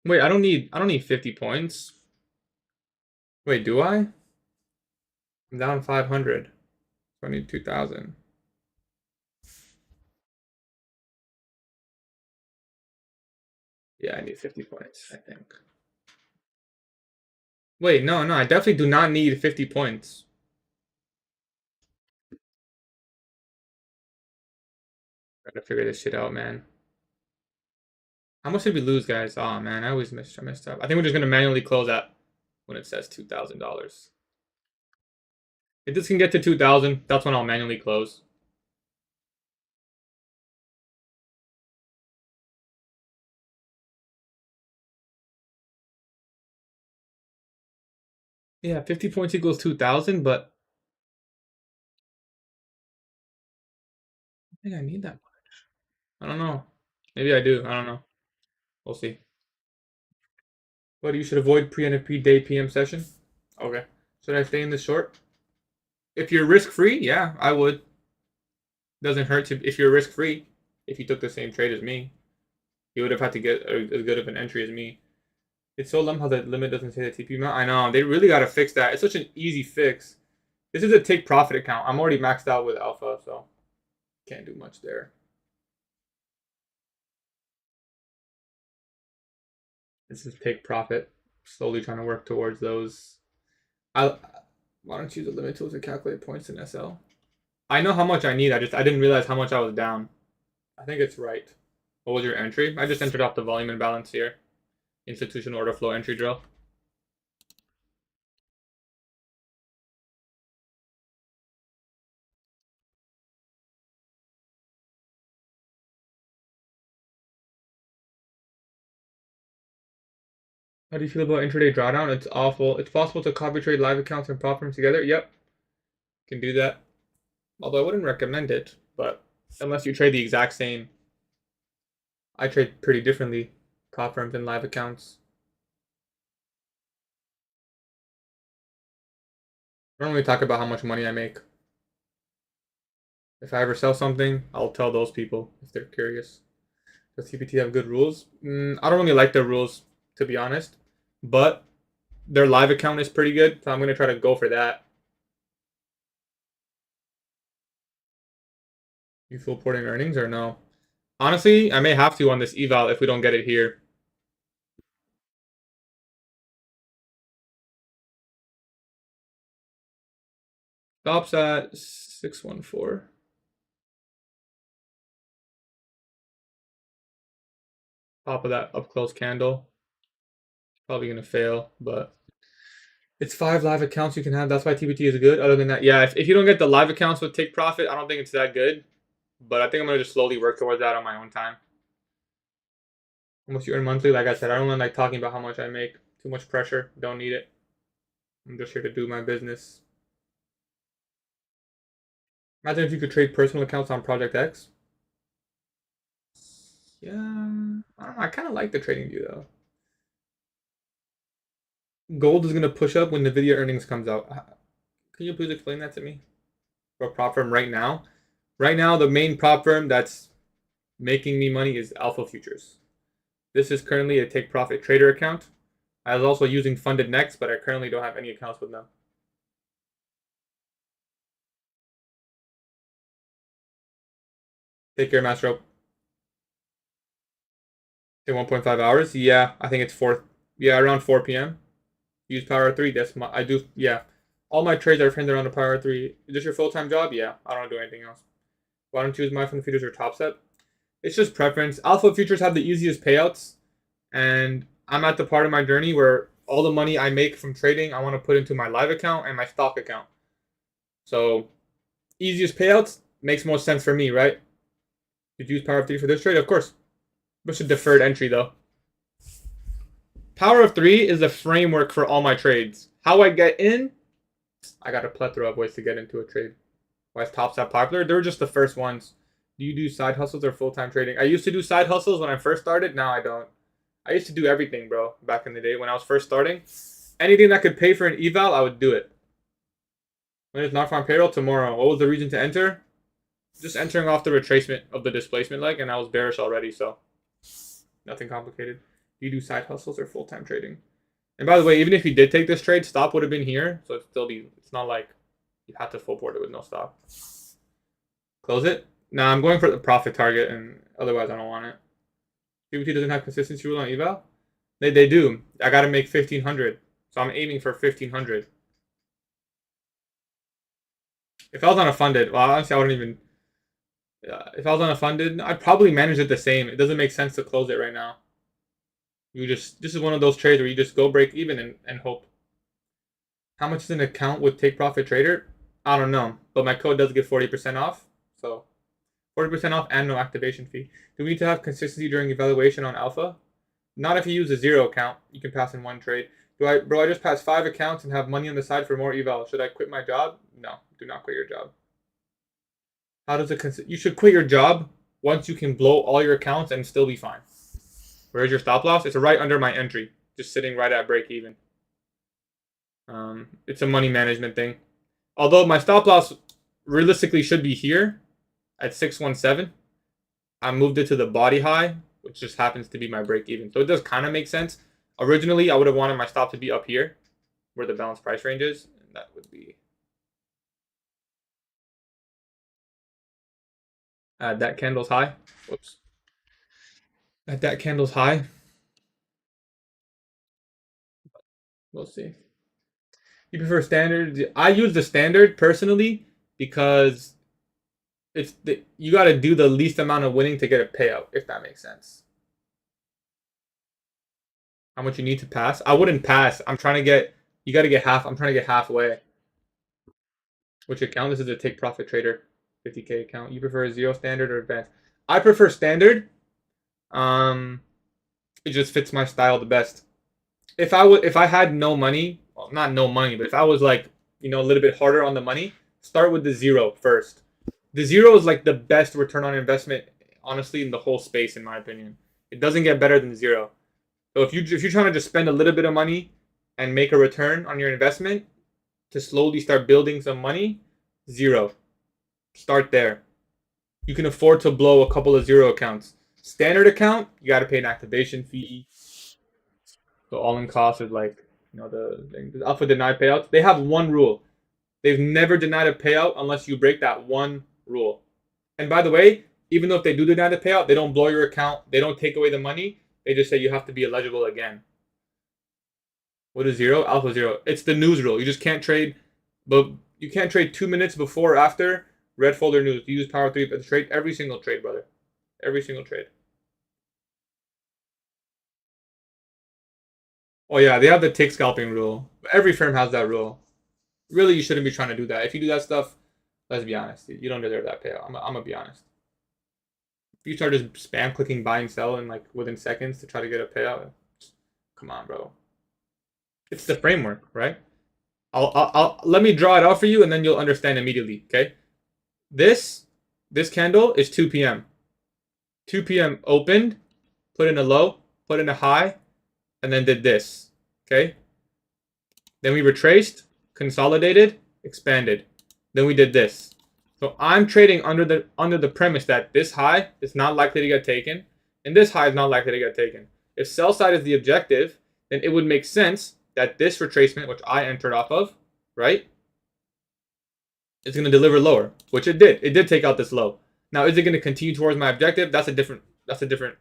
Wait, I don't need 50 points. Wait, do I? I'm down 500. So I need 2,000. Yeah, I need 50 points, I think. Wait, no, I definitely do not need 50 points. Gotta figure this shit out, man. How much did we lose, guys? Oh man, I messed up. I think we're just gonna manually close that when it says $2,000. If this can get to 2,000, that's when I'll manually close. Yeah, 50 points equals 2,000, but I think I need that much. I don't know. Maybe I do. I don't know. We'll see. But you should avoid pre-NFP day PM session. Okay. Should I stay in the short? If you're risk-free, yeah, I would. Doesn't hurt to if you're risk-free. If you took the same trade as me, you would have had to get as good of an entry as me. It's so lump how the limit doesn't say the TP amount. I know. They really got to fix that. It's such an easy fix. This is a take profit account. I'm already maxed out with alpha, so can't do much there. This is take profit. Slowly trying to work towards those. Why don't you use the limit tool to calculate points in SL? I know how much I need. I didn't realize how much I was down. I think it's right. What was your entry? I just entered off the volume imbalance here. Institutional order flow entry drill. How do you feel about intraday drawdown? It's awful. It's possible to copy trade live accounts and prop them together. Yep, can do that. Although I wouldn't recommend it, but unless you trade the exact same, I trade pretty differently, prop firms and live accounts. I don't really talk about how much money I make. If I ever sell something, I'll tell those people if they're curious. Does TPT have good rules? I don't really like their rules, to be honest. But their live account is pretty good, so I'm going to try to go for that. You full porting earnings or no? Honestly, I may have to on this eval if we don't get it here. Stops at 614. Top of that up close candle. Probably going to fail, but it's 5 live accounts you can have. That's why TBT is good. Other than that, yeah, if you don't get the live accounts with take profit, I don't think it's that good. But I think I'm going to just slowly work towards that on my own time. How much you earn monthly? Like I said, I don't like talking about how much I make. Too much pressure. Don't need it. I'm just here to do my business. Imagine if you could trade personal accounts on Project X. Yeah, I don't know. I kind of like the trading view though. Gold is going to push up when NVIDIA earnings comes out. Can you please explain that to me? For a prop firm right now? Right now, the main prop firm that's making me money is Alpha Futures. This is currently a take profit trader account. I was also using Funded Next, but I currently don't have any accounts with them. Take care, Mastro. In 1.5 hours? Yeah, I think it's 4. Yeah, around 4 p.m. Use Power 3. That's my. I do. Yeah, all my trades are framed around the Power 3. Is this your full-time job? Yeah, I don't do anything else. Why don't you use my fund futures or Top Set? It's just preference. Alpha futures have the easiest payouts, and I'm at the part of my journey where all the money I make from trading, I want to put into my live account and my stock account. So, easiest payouts makes most sense for me, right? Did you use Power of 3 for this trade? Of course. It's a deferred entry, though. Power of 3 is a framework for all my trades. How I get in, I got a plethora of ways to get into a trade. Why is Top Set popular? They were just the first ones. Do you do side hustles or full-time trading? I used to do side hustles when I first started. Now I don't. I used to do everything, bro, back in the day when I was first starting. Anything that could pay for an eval, I would do it. When it's not on payroll, tomorrow. What was the reason to enter? Just entering off the retracement of the displacement leg, and I was bearish already, so nothing complicated. Do you do side hustles or full-time trading? And by the way, even if you did take this trade, stop would have been here, so it'd still be. It's not like you had to full port it with no stop. Close it. Nah, I'm going for the profit target, and otherwise I don't want it. PBT doesn't have consistency rule on eval. They do. I gotta make 1500, so I'm aiming for 1500. If I was on a funded, well, honestly, I wouldn't even. If I was on a funded, I'd probably manage it the same. It doesn't make sense to close it right now. This is one of those trades where you just go break even and hope. How much is an account with Take Profit Trader? I don't know, but my code does give 40% off. So 40% off and no activation fee. Do we need to have consistency during evaluation on alpha? Not if you use a zero account. You can pass in one trade. Bro, I just passed 5 accounts and have money on the side for more eval. Should I quit my job? No, do not quit your job. How does it you should quit your job once you can blow all your accounts and still be fine. Where's your stop loss? It's right under my entry, just sitting right at break even. It's a money management thing. Although my stop loss realistically should be here at 617. I moved it to the body high, which just happens to be my break even. So it does kind of make sense. Originally, I would have wanted my stop to be up here, where the balanced price range is, and that would be at that candle's high. Whoops. At that candle's high. We'll see. You prefer standard? I use the standard personally because you got to do the least amount of winning to get a payout, if that makes sense. How much you need to pass? I wouldn't pass. I'm trying to get. You got to get half. I'm trying to get halfway. Which account? This is a Take Profit Trader 50K account. You prefer zero standard or advanced? I prefer standard. It just fits my style the best. If I had no money, well, not no money, but if I was like, a little bit harder on the money, start with the zero first. The zero is like the best return on investment, honestly, in the whole space, in my opinion. It doesn't get better than zero. So if you're trying to just spend a little bit of money and make a return on your investment to slowly start building some money, zero. Start there. You can afford to blow a couple of zero accounts. Standard account, you got to pay an activation fee. So all-in cost is like, the alpha deny payouts. They have one rule. They've never denied a payout unless you break that one rule. And by the way, even though if they do deny the payout, they don't blow your account. They don't take away the money. They just say you have to be eligible again. What is zero? Alpha zero. It's the news rule. You just can't trade, but you can't trade 2 minutes before or after red folder news. You use power 3 to trade every single trade, brother. Every single trade. Oh yeah, they have the tick scalping rule. Every firm has that rule. Really, you shouldn't be trying to do that. If you do that stuff, let's be honest, you don't deserve that payout. I'm gonna be honest. If you start just spam clicking buy and sell in like within seconds to try to get a payout, come on, bro. It's the framework, right? I'll let me draw it out for you, and then you'll understand immediately. Okay, this candle is 2 p.m. 2 p.m. opened, put in a low, put in a high, and then did this. Okay. Then we retraced, consolidated, expanded. Then we did this. So I'm trading under the premise that this high is not likely to get taken, and this high is not likely to get taken. If sell side is the objective, then it would make sense that this retracement, which I entered off of, right, is going to deliver lower, which it did. It did take out this low. Now, is it going to continue towards my objective? That's a different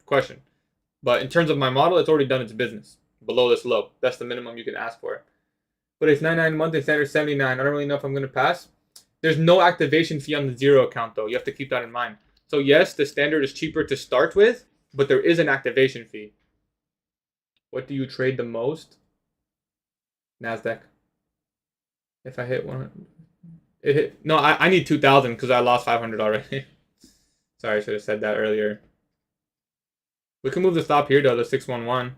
question. But in terms of my model, it's already done its business below this low. That's the minimum you can ask for. But it's 99 month and standard 79. I don't really know if I'm going to pass. There's no activation fee on the zero account, though. You have to keep that in mind. So yes, the standard is cheaper to start with, but there is an activation fee. What do you trade the most? NASDAQ. If I hit 100, it hit. No, I need 2,000 because I lost 500 already. Sorry, I should have said that earlier. We can move the stop here though, the 611.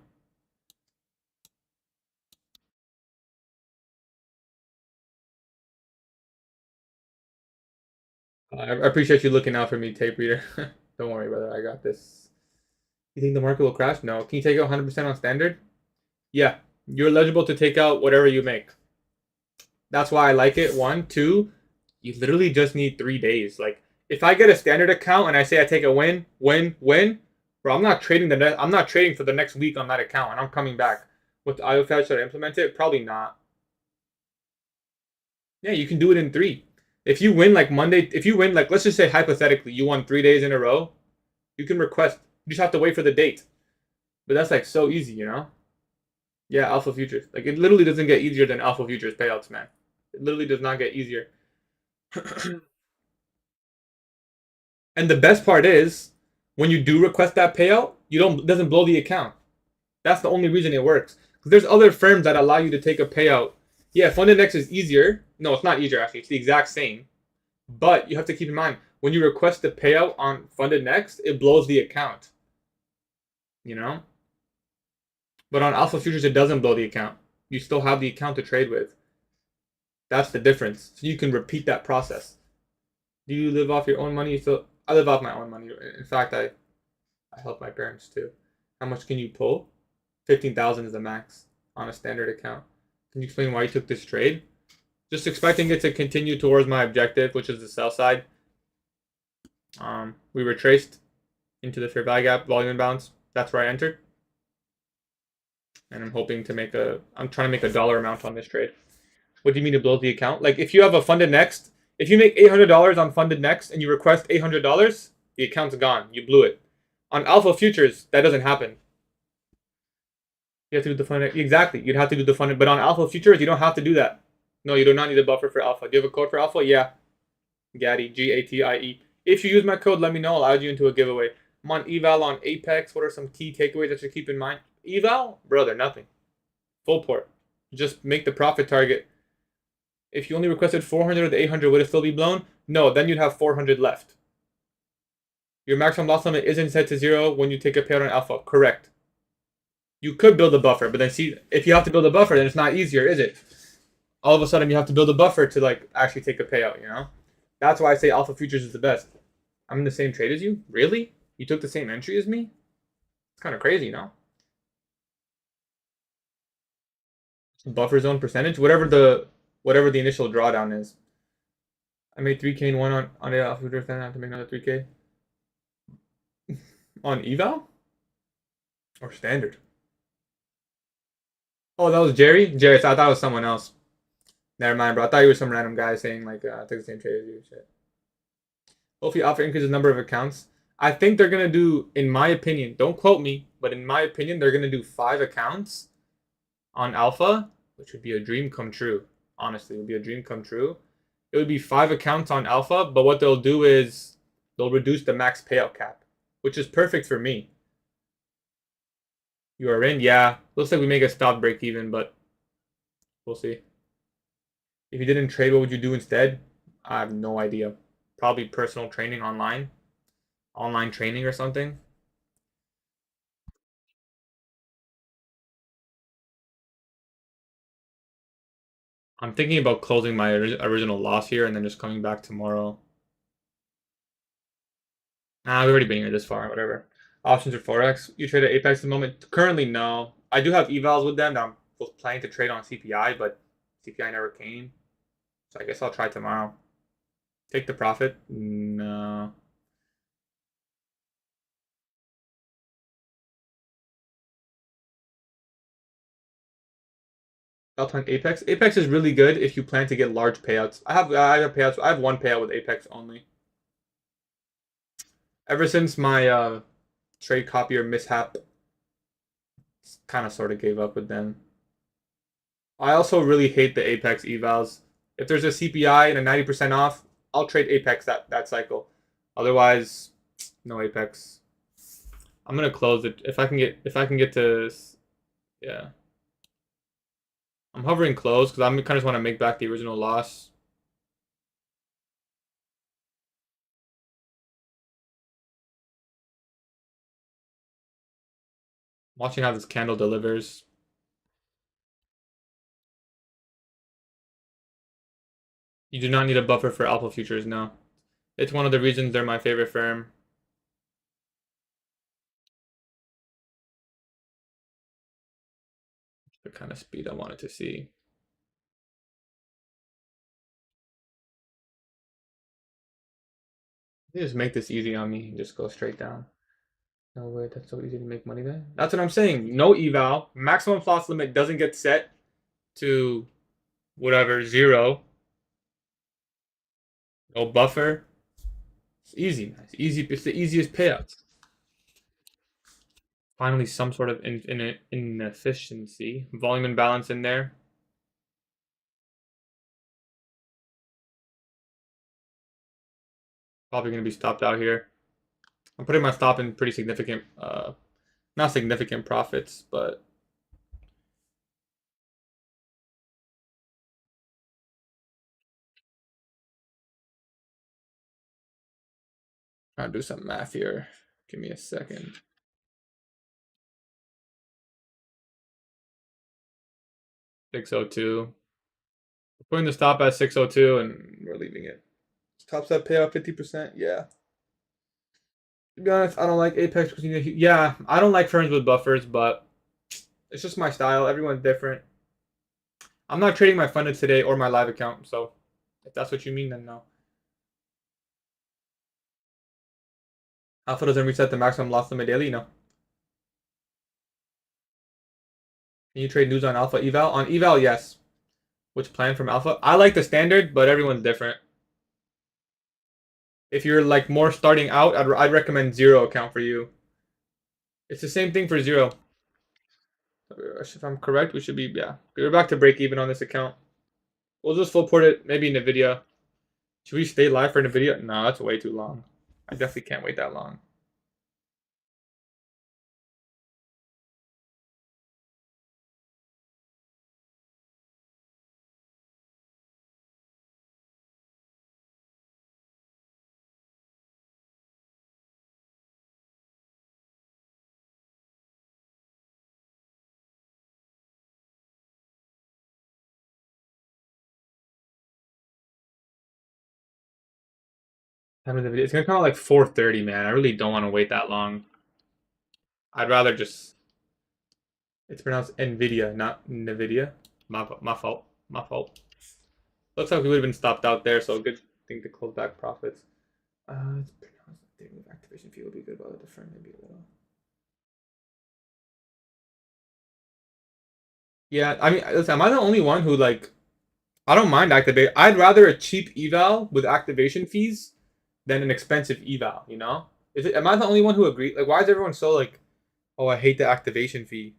I appreciate you looking out for me, tape reader. Don't worry, brother. I got this. You think the market will crash? No. Can you take out 100% on standard? Yeah. You're eligible to take out whatever you make. That's why I like it. 1, 2. You literally just need 3 days. Like, if I get a standard account and I say I take a win, bro, I'm not trading I'm not trading for the next week on that account, and I'm coming back. With IOFED, should I implement it? Probably not. Yeah, you can do it in 3. If you win like Monday, let's just say hypothetically, you won 3 days in a row, you can request. You just have to wait for the date. But that's like so easy, you know? Yeah, alpha futures. Like, it literally doesn't get easier than alpha futures payouts, man. It literally does not get easier. And the best part is, when you do request that payout, it doesn't blow the account. That's the only reason it works. Because there's other firms that allow you to take a payout. Yeah, Funded Next is easier. No, it's not easier, actually. It's the exact same. But you have to keep in mind, when you request the payout on Funded Next, it blows the account. You know? But on Alpha Futures, it doesn't blow the account. You still have the account to trade with. That's the difference. So you can repeat that process. Do you live off your own money? So I live off my own money. In fact, I help my parents too. How much can you pull? 15,000 is the max on a standard account. Can you explain why you took this trade? Just expecting it to continue towards my objective, which is the sell side. We retraced into the fair value gap, volume imbalance. That's where I entered. And I'm hoping to I'm trying to make a dollar amount on this trade. What do you mean to blow the account? Like, if you have a Funded Next, if you make $800 on Funded Next and you request $800, the account's gone. You blew it. On Alpha Futures, that doesn't happen. You have to do the Funded. Exactly. You'd have to do the Funded. But on Alpha Futures, you don't have to do that. No, you do not need a buffer for Alpha. Do you have a code for Alpha? Yeah. Gatie, G-A-T-I-E. If you use my code, let me know. I'll add you into a giveaway. I'm on eval on Apex. What are some key takeaways that you keep in mind? Eval? Brother, nothing. Full port. Just make the profit target. If you only requested 400 of the 800, would it still be blown? No, then you'd have 400 left. Your maximum loss limit isn't set to 0 when you take a payout on Alpha. Correct. You could build a buffer, but then see, if you have to build a buffer, then it's not easier, is it? All of a sudden, you have to build a buffer to like actually take a payout, you know? That's why I say Alpha Futures is the best. I'm in the same trade as you? Really? You took the same entry as me? It's kind of crazy, no? Buffer zone percentage, whatever the initial drawdown is. I made 3K in one on the Alpha Futures, then I have to make another 3K on eval or standard. Oh, that was Jerry. Jerry, I thought it was someone else. Never mind, bro. I thought you were some random guy saying like I took the same trade as you. Shit. Hopefully, Alpha increases the number of accounts. I think they're gonna do, in my opinion, don't quote me, but in my opinion, they're gonna do 5 accounts on Alpha, which would be a dream come true. Honestly, it would be a dream come true. It would be 5 accounts on Alpha, but what they'll do is they'll reduce the max payout cap, which is perfect for me. You are in? Yeah. Looks like we make a stop break even, but we'll see. If you didn't trade, what would you do instead? I have no idea. Probably personal training online training or something. I'm thinking about closing my original loss here and then just coming back tomorrow. Nah, we've already been here this far, whatever. Options or Forex? You trade at Apex at the moment? Currently, no. I do have evals with them that I was planning to trade on CPI, but CPI never came. So I guess I'll try tomorrow. Take the profit? No. Alpine Apex. Apex is really good if you plan to get large payouts. I have payouts. I have one payout with Apex only. Ever since my trade copier mishap, kind of sort of gave up with them. I also really hate the Apex evals. If there's a CPI and a 90% off, I'll trade Apex that cycle. Otherwise, no Apex. I'm gonna close it if I can get to, yeah. I'm hovering close because I kind of just want to make back the original loss. Watching how this candle delivers. You do not need a buffer for alpha futures, no. It's one of the reasons they're my favorite firm. The kind of speed I wanted to see. They just make this easy on me and just go straight down. No way, that's so easy to make money then. That's what I'm saying. No eval. Maximum loss limit doesn't get set to whatever, 0. No buffer. It's easy, man. It's easy. It's the easiest payouts. Finally, some sort of inefficiency. Volume imbalance in there. Probably going to be stopped out here. I'm putting my stop in pretty significant, not significant profits, but trying to do some math here. Give me a second. 602. We're putting the stop at 602 and we're leaving it. Top set payout 50%. Yeah. To be honest, I don't like Apex because yeah, I don't like firms with buffers, but it's just my style. Everyone's different. I'm not trading my funded today or my live account, so if that's what you mean, then no. Alpha doesn't reset the maximum loss limit daily, no. Can you trade news on Alpha eval? On eval, yes. Which plan from Alpha? I like the standard, but everyone's different. If you're like more starting out, I'd recommend 0 account for you. It's the same thing for 0. If I'm correct, we should be, yeah. We're back to break even on this account. We'll just full port it, maybe NVIDIA. Should we stay live for NVIDIA? No, that's way too long. I definitely can't wait that long. Time of the video. It's gonna come out like 4:30, man. I really don't want to wait that long. I'd rather just. It's pronounced Nvidia, not Nvidia. My fault. My fault. Looks like we would have been stopped out there, so good thing to close back profits. It's pronounced. I think activation fee will be good, but different maybe a little. Yeah, I mean, listen, am I the only one who like? I don't mind activate. I'd rather a cheap eval with activation fees than an expensive eval. You know? Is it? Am I the only one who agrees? Like, why is everyone so like? Oh, I hate the activation fee.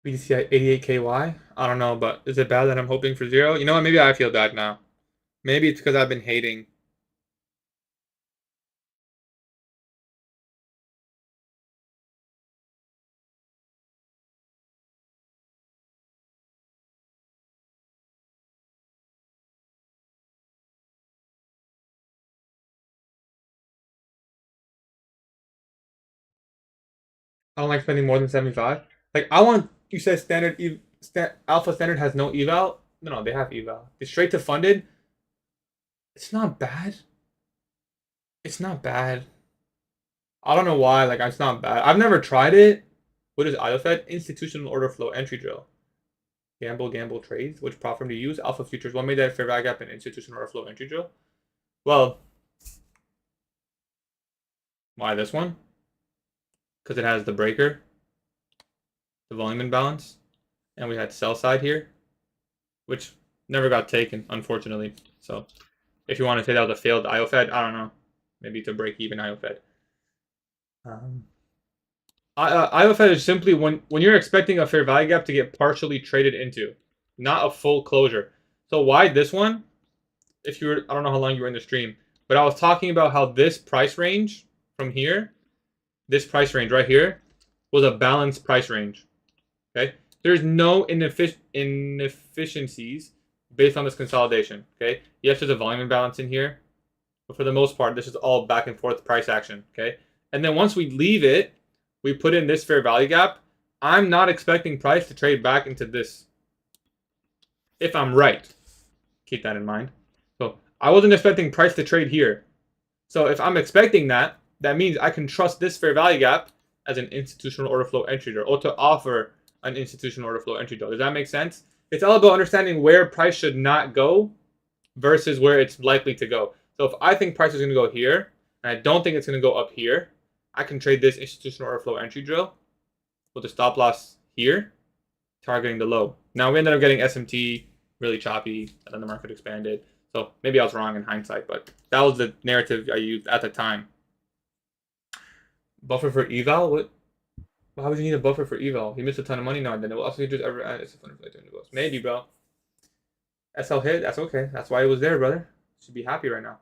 BTC 88KY. I don't know, but is it bad that I'm hoping for zero? You know what? Maybe I feel bad now. Maybe it's because I've been hating. I don't like spending more than 75. Like I want. You said alpha standard has no eval. No, they have eval. It's straight to funded. It's not bad. It's not bad. I don't know why. Like it's not bad. I've never tried it. What is IOFED? Institutional order flow entry drill. Gamble trades. Which platform to use? Alpha futures. What made that fair value gap in institutional order flow entry drill? Well, why this one? Because it has the breaker, the volume imbalance, and we had sell side here, which never got taken, unfortunately. So if you want to say that was a failed IOFED, I don't know. Maybe to break even IOFED. IOFED is simply when you're expecting a fair value gap to get partially traded into, not a full closure. So why this one? If you were, I don't know how long you were in the stream, but I was talking about how this price range from here, this price range right here, was a balanced price range. Okay, there's no inefficiencies based on this consolidation. Okay, yes, there's a volume imbalance in here, but for the most part, this is all back and forth price action. Okay, and then once we leave it, we put in this fair value gap. I'm not expecting price to trade back into this. If I'm right, keep that in mind. So I wasn't expecting price to trade here. So if I'm expecting that, that means I can trust this fair value gap as an institutional order flow entry door, or to offer an institutional order flow entry door. Does that make sense? It's all about understanding where price should not go versus where it's likely to go. So if I think price is going to go here, and I don't think it's going to go up here, I can trade this institutional order flow entry drill with a stop loss here, targeting the low. Now we ended up getting SMT really choppy, and then the market expanded. So maybe I was wrong in hindsight, but that was the narrative I used at the time. Buffer for eval? What? Why would you need a buffer for eval? He missed a ton of money. No, then it will also just ever add. It's a fun play during the books. Maybe, bro. SL hit. That's okay. That's why it was there, brother. Should be happy right now.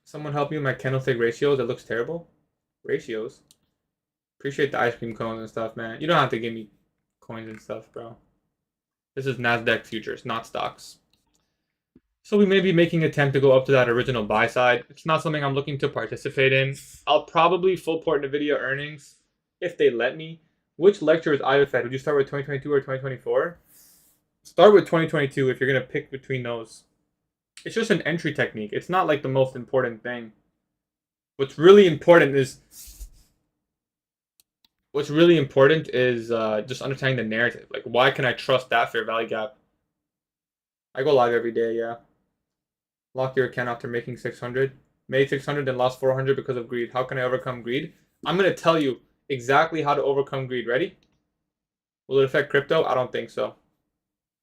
Someone help me with my candlestick ratios. It looks terrible. Ratios. Appreciate the ice cream cones and stuff, man. You don't have to give me coins and stuff, bro. This is NASDAQ futures, not stocks. So we may be making an attempt to go up to that original buy side. It's not something I'm looking to participate in. I'll probably full port NVIDIA earnings if they let me. Which lecture is IOFED? Would you start with 2022 or 2024? Start with 2022 if you're going to pick between those. It's just an entry technique. It's not like the most important thing. What's really important is just understanding the narrative. Like, why can I trust that fair value gap? I go live every day, yeah. Lock your account after making 600. Made 600 then lost 400 because of greed. How can I overcome greed? I'm going to tell you exactly how to overcome greed. Ready? Will it affect crypto? I don't think so.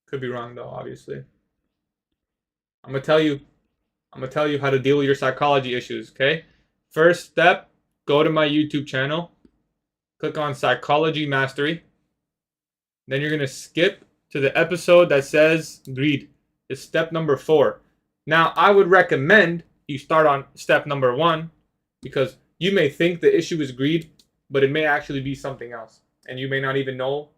Could be wrong though, obviously. I'm going to tell you how to deal with your psychology issues, okay? First step, go to my YouTube channel. Click on Psychology Mastery. Then you're going to skip to the episode that says greed. It's step number 4. Now, I would recommend you start on step number 1 because you may think the issue is greed, but it may actually be something else. And you may not even know.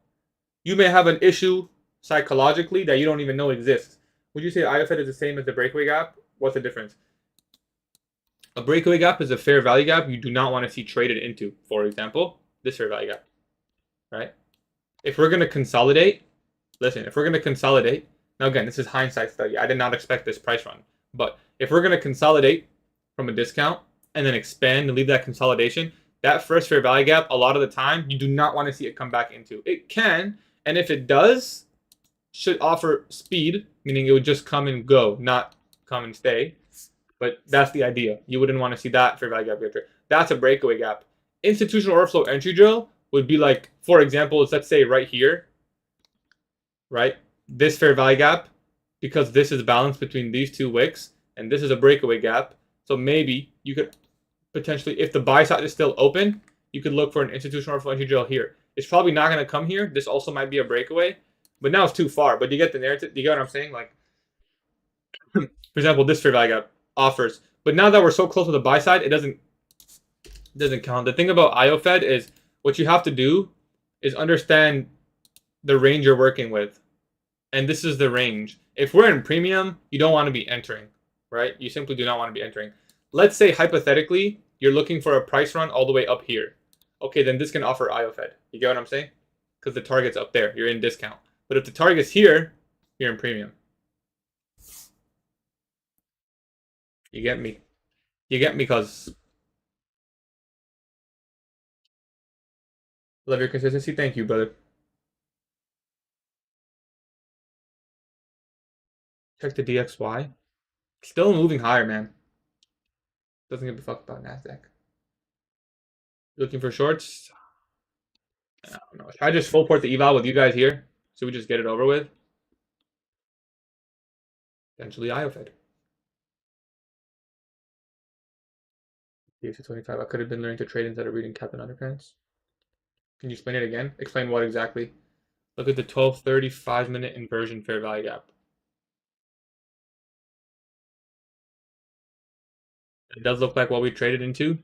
You may have an issue psychologically that you don't even know exists. Would you say IOFED is the same as the breakaway gap? What's the difference? A breakaway gap is a fair value gap you do not want to see traded into. For example, this fair value gap, right? If we're going to consolidate, listen, if we're going to consolidate, now again, this is hindsight study. I did not expect this price run. But if we're going to consolidate from a discount and then expand and leave that consolidation, that first fair value gap, a lot of the time, you do not want to see it come back into. It can, and if it does, should offer speed, meaning it would just come and go, not come and stay. But that's the idea. You wouldn't want to see that fair value gap get trade. That's a breakaway gap. Institutional order flow entry drill would be like, for example, let's say right here, right? This fair value gap, because this is balanced between these two wicks, and this is a breakaway gap. So maybe you could potentially, if the buy side is still open, you could look for an institutional order flow entry drill here. It's probably not going to come here. This also might be a breakaway, but now it's too far. But you get the narrative. You get what I'm saying? Like, for example, this fair value gap offers. But now that we're so close to the buy side, it doesn't count. The thing about IOFED is what you have to do is understand the range you're working with. And this is the range. If we're in premium, you don't want to be entering, right? You simply do not want to be entering. Let's say hypothetically, you're looking for a price run all the way up here. Okay, then this can offer IOFED. You get what I'm saying? Because the target's up there. You're in discount. But if the target's here, you're in premium. You get me? You get me, cuz love your consistency. Thank you, brother. Check the DXY. Still moving higher, man. Doesn't give a fuck about NASDAQ. Looking for shorts? I don't know. Should I just full port the eval with you guys here? So we just get it over with? Potentially IOFED. PO3 25. I could have been learning to trade instead of reading Captain Underpants. Can you explain it again? Explain what exactly? Look at the 12:30 5-minute inversion fair value gap. It does look like what we traded into.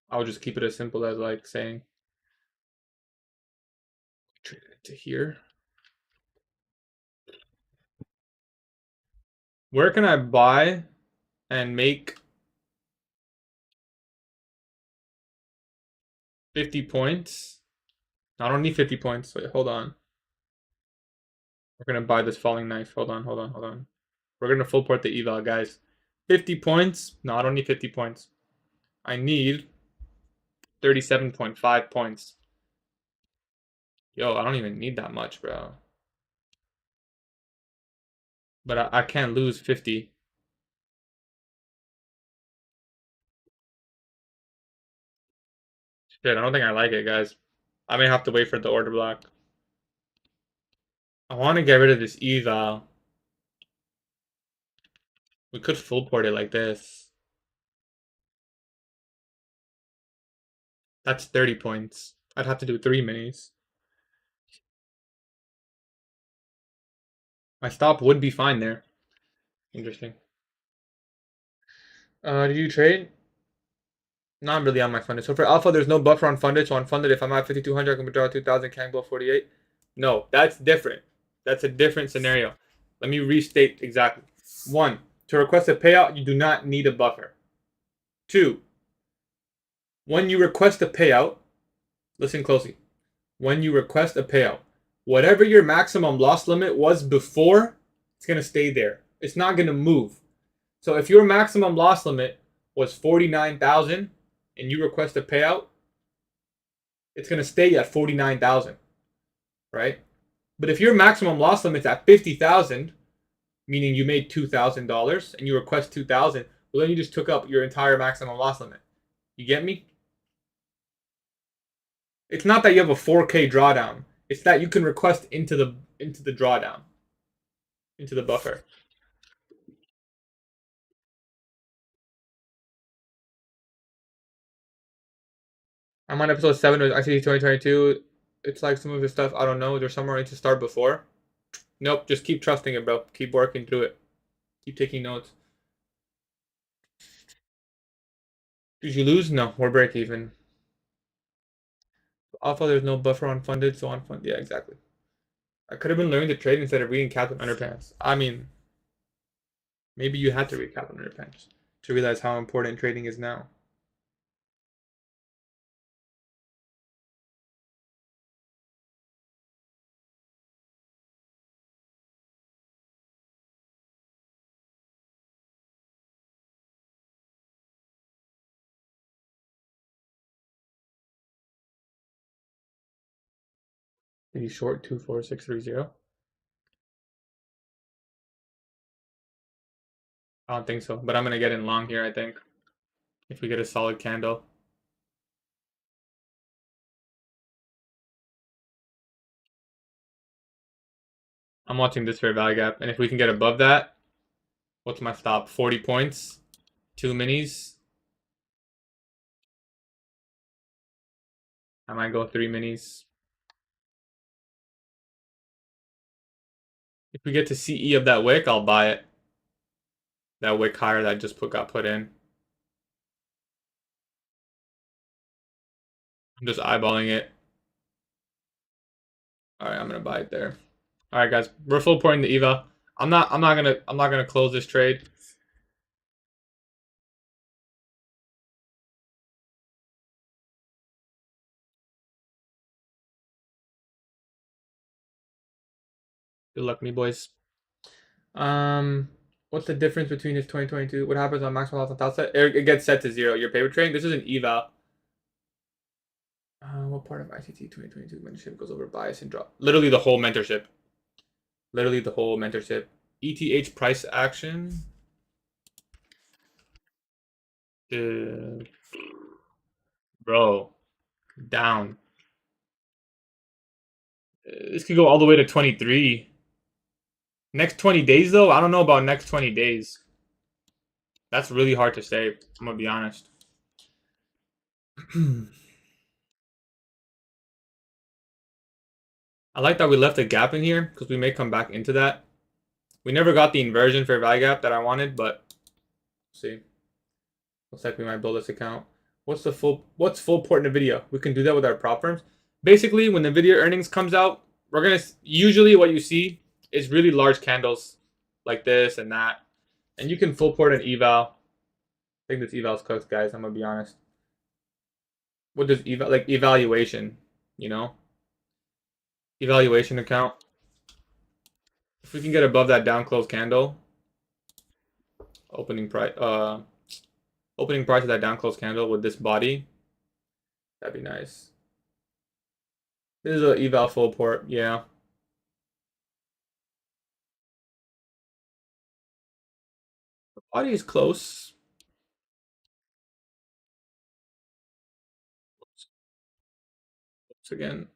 I'll just keep it as simple as like saying traded into here. Where can I buy and make 50 points? I don't need 50 points. Wait, hold on. We're gonna buy this falling knife. Hold on. We're gonna full port the eval, guys. 50 points? No, I don't need 50 points. I need 37.5 points. Yo, I don't even need that much, bro. But I can't lose 50. Shit, I don't think I like it, guys. I may have to wait for the order block. I want to get rid of this eval. We could full port it like this. That's 30 points. I'd have to do 3 minis. My stop would be fine there. Interesting. Did you trade? Not really on my funded. So for alpha, there's no buffer on funded. So on funded, if I'm at 5,200, I can withdraw 2,000, can't go 48. No, that's different. That's a different scenario. Let me restate exactly. 1, to request a payout, you do not need a buffer. 2, when you request a payout, listen closely. When you request a payout, whatever your maximum loss limit was before, it's going to stay there. It's not going to move. So if your maximum loss limit was 49,000 and you request a payout, it's going to stay at 49,000, right? But if your maximum loss limit's at 50,000, meaning you made $2,000 and you request 2,000, well then you just took up your entire maximum loss limit. You get me? It's not that you have a 4K drawdown. It's that you can request into the drawdown, into the buffer. I'm on episode 7 of ICT 2022. It's like some of the stuff, I don't know. There's somewhere I need to start before. Nope, just keep trusting it, bro. Keep working through it. Keep taking notes. Did you lose? No, we're break even. Alpha, there's no buffer on funded, so unfunded. Yeah, exactly. I could have been learning to trade instead of reading Captain Underpants. I mean, maybe you had to read Captain Underpants to realize how important trading is now. Did you short 24630? I don't think so, but I'm gonna get in long here, I think. If we get a solid candle. I'm watching this fair value gap, and if we can get above that, what's my stop? 40 points, 2 minis. I might go 3 minis. If we get to CE of that wick, I'll buy it. That wick higher that just got put in. I'm just eyeballing it. All right, I'm gonna buy it there. All right, guys, we're full pouring the EVA. I'm not gonna close this trade. Good luck, me boys. What's the difference between this 2022? What happens on maximal loss and top set? It gets set to 0. Your paper trading. This is an eval. What part of ICT 2022 mentorship goes over bias and drop? Literally the whole mentorship. Literally the whole mentorship. ETH price action. Bro, down. This could go all the way to 23. Next 20 days, though? I don't know about next 20 days. That's really hard to say. I'm going to be honest. I like that we left a gap in here because we may come back into that. We never got the inversion fair value gap that I wanted, but see. Looks like we might build this account. What's full port in the video? We can do that with our prop firms. Basically, when the video earnings comes out, we're gonna usually what you see is really large candles like this and that, and you can full port an eval. I think this eval's cooked, guys. I'm gonna be honest. What does eval like evaluation? You know, evaluation account. If we can get above that down close candle, opening price of that down close candle with this body, that'd be nice. This is an eval full port, yeah. The body is close. Oops, again.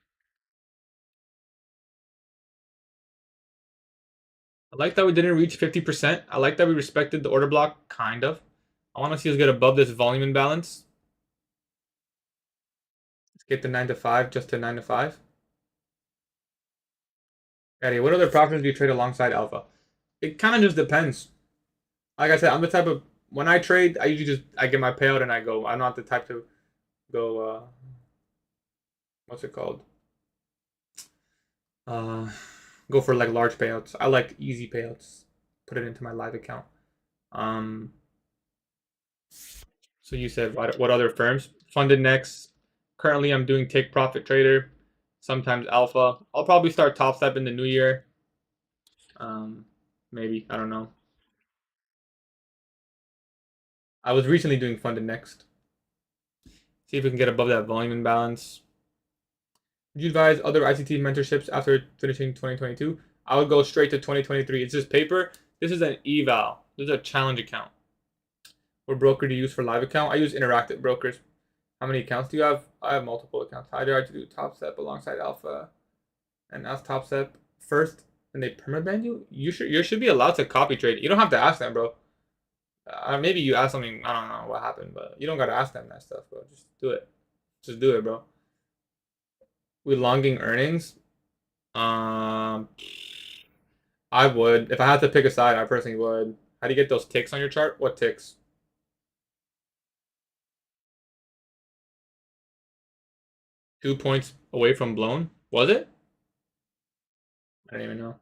I like that we didn't reach 50%. I like that we respected the order block, kind of. I want to see us get above this volume imbalance. Let's get to 9 to 5, just to 9 to 5. Eddie, what other properties do you trade alongside alpha? It kind of just depends. Like I said, I'm the type of when I trade, I usually I get my payout and I go. I'm not the type to go. What's it called? Go for like large payouts. I like easy payouts. Put it into my live account. Um. So you said what other firms? Funded Next. Currently, I'm doing Take Profit Trader. Sometimes Alpha. I'll probably start Top Step in the new year. Maybe I don't know. I was recently doing Funded Next. See if we can get above that volume imbalance. Would you advise other ICT mentorships after finishing 2022? I would go straight to 2023. It's just paper. This is an eval. This is a challenge account. What broker do you use for live account? I use Interactive Brokers. How many accounts do you have? I have multiple accounts. I try to do Top Step alongside Alpha, and ask Top Step first, and they permaban you. You should be allowed to copy trade. You don't have to ask them, bro. Maybe you ask something. I don't know what happened, but you don't gotta ask them that stuff, bro. Just do it. Just do it, bro. We longing earnings. Um, I would if I had to pick a side. I personally would. How do you get those ticks on your chart? What ticks? 2 points away from blown. Was it? I don't even know.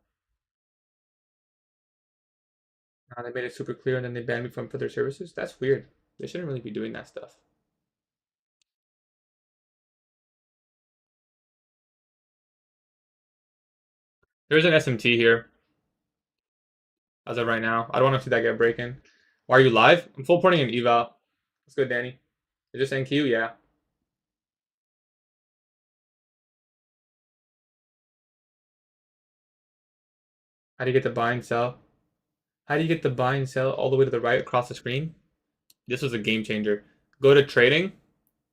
They made it super clear and then they banned me from further services. That's weird. They shouldn't really be doing that stuff. There's an SMT here as of right now. I don't want to see that get breaking. Why are you live? I'm full porting an eval. Let's go, Danny. Is this NQ? Yeah. How do you get the buy and sell? How do you get the buy and sell all the way to the right across the screen? This was a game changer. Go to trading,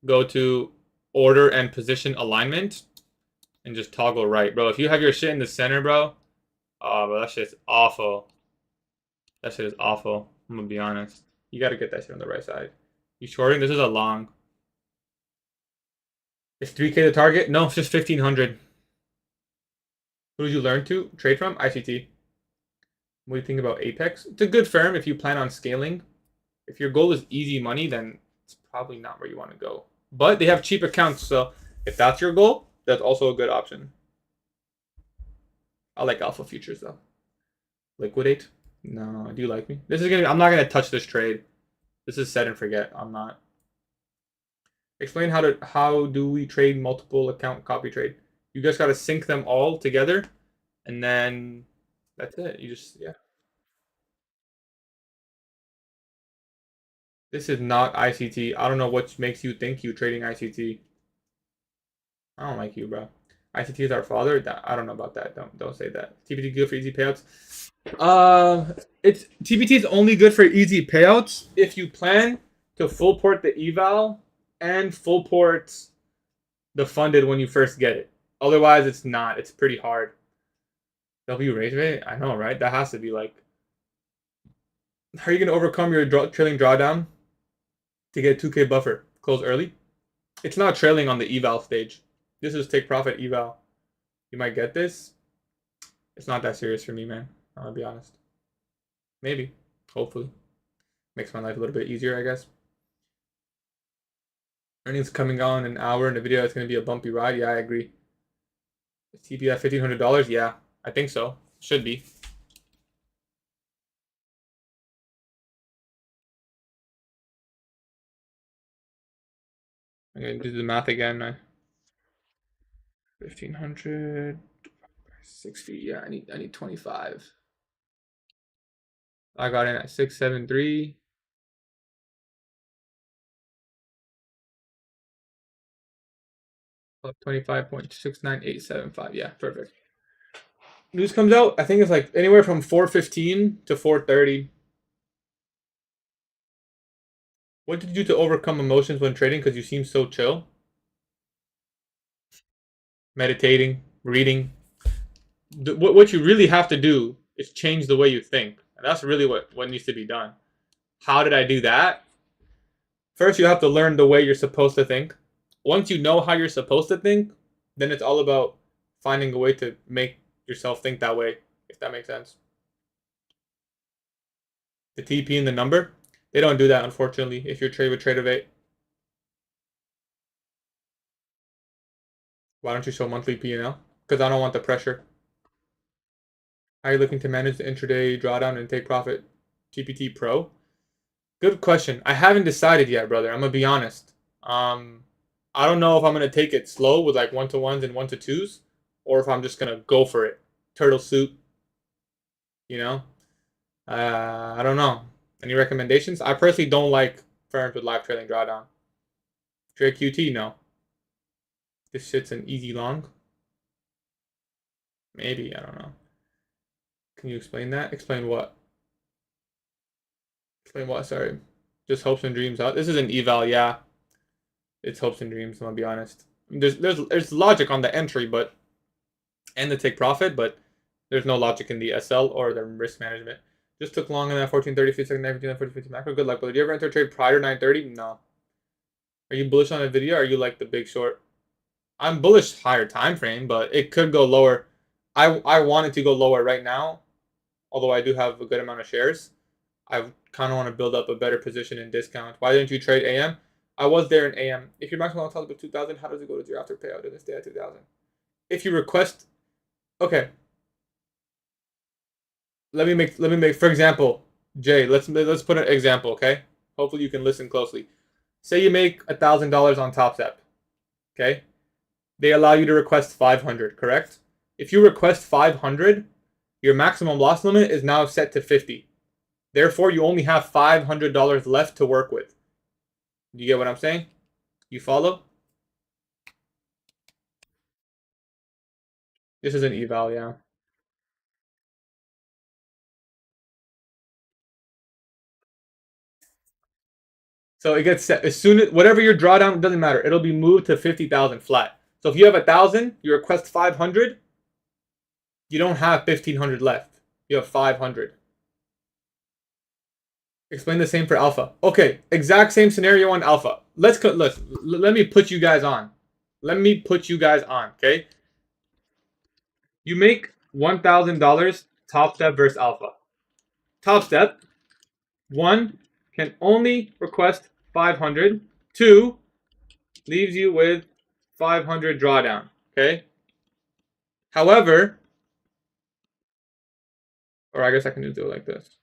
go to order and position alignment, and just toggle right, bro. If you have your shit in the center, bro, oh, bro, that shit's awful. That shit is awful. I'm gonna be honest. You gotta get that shit on the right side. You shorting? This is a long. Is 3K the target? No, it's just 1500. Who did you learn to trade from? ICT. What do you think about Apex? It's a good firm if you plan on scaling. If your goal is easy money, then it's probably not where you want to go. But they have cheap accounts, so if that's your goal, that's also a good option. I like alpha futures though. Liquidate? No, do you like me? I'm not gonna touch this trade. This is set and forget. I'm not. Explain how do we trade multiple account copy trade? You just gotta sync them all together, and then that's it. You just yeah. This is not ICT. I don't know what makes you think you trading ICT. I don't like you, bro. ICT is our father. I don't know about that. Don't say that. TBT good for easy payouts. It's TBT is only good for easy payouts if you plan to full port the eval and full port the funded when you first get it. Otherwise, it's not. It's pretty hard. W raise rate? I know, right? That has to be like. How are you gonna overcome your trailing drawdown to get 2K buffer? Close early. It's not trailing on the eval stage. This is take profit eval. You might get this. It's not that serious for me, man. I'm gonna be honest. Maybe. Hopefully. Makes my life a little bit easier, I guess. Earnings coming on an hour in the video. It's gonna be a bumpy ride. Yeah, I agree. TP at $1,500? Yeah, I think so. Should be. I'm gonna do the math again. 1,500, 60. Yeah, I need 25. I got in at 673. 25.69875. Yeah, perfect. News comes out. I think it's like anywhere from 4:15 to 4:30. What did you do to overcome emotions when trading? Because you seem so chill. Meditating, reading. What you really have to do is change the way you think. And that's really what needs to be done. How did I do that? First, you have to learn the way you're supposed to think. Once you know how you're supposed to think, then it's all about finding a way to make yourself think that way, if that makes sense. The TP and the number, they don't do that, unfortunately, if you're trade with Trade8. Why don't you show monthly P&L? Because I don't want the pressure. How are you looking to manage the intraday drawdown and take profit? GPT Pro? Good question. I haven't decided yet, brother. I'm gonna be honest. I don't know if I'm gonna take it slow with like 1-to-1s and 1-to-2s, or if I'm just gonna go for it. Turtle soup. You know? I don't know. Any recommendations? I personally don't like firms with live trailing drawdown. Trade QT, no. This shit's an easy long. Maybe, I don't know. Can you explain that? Explain what? Explain what? Sorry. Just hopes and dreams out. This is an eval, yeah. It's hopes and dreams, I'm gonna be honest. There's logic on the entry, but and the take profit, but there's no logic in the SL or the risk management. Just took long in that 1430, 50 second, 40, 50 macro. Good luck, but did you ever enter a trade prior to 930? No. Are you bullish on a video? Or are you like the big short? I'm bullish higher time frame, but it could go lower. I want it to go lower right now, although I do have a good amount of shares. I kind of want to build up a better position in discount. Why didn't you trade AM? I was there in AM. If your maximum loss is 2,000, how does it go to zero after payout and stay at 2,000? If you request, okay. Let me make. For example, Jay. Let's put an example. Okay. Hopefully you can listen closely. Say you make $1,000 on Top Step. Okay. They allow you to request 500. Correct. If you request 500, your maximum loss limit is now set to 50. Therefore, you only have $500 left to work with. Do you get what I'm saying? You follow? This is an eval, yeah. So it gets set as soon as whatever your drawdown, doesn't matter. It'll be moved to 50,000 flat. So if you have 1,000, you request 500. You don't have 1,500 left. You have 500. Explain the same for alpha. Okay, exact same scenario on alpha. Let me put you guys on. Let me put you guys on. Okay. You make $1,000 Top Step versus alpha. Top Step, one can only request 500. Two leaves you with 500 drawdown. Okay. However, or I guess I can just do it like this.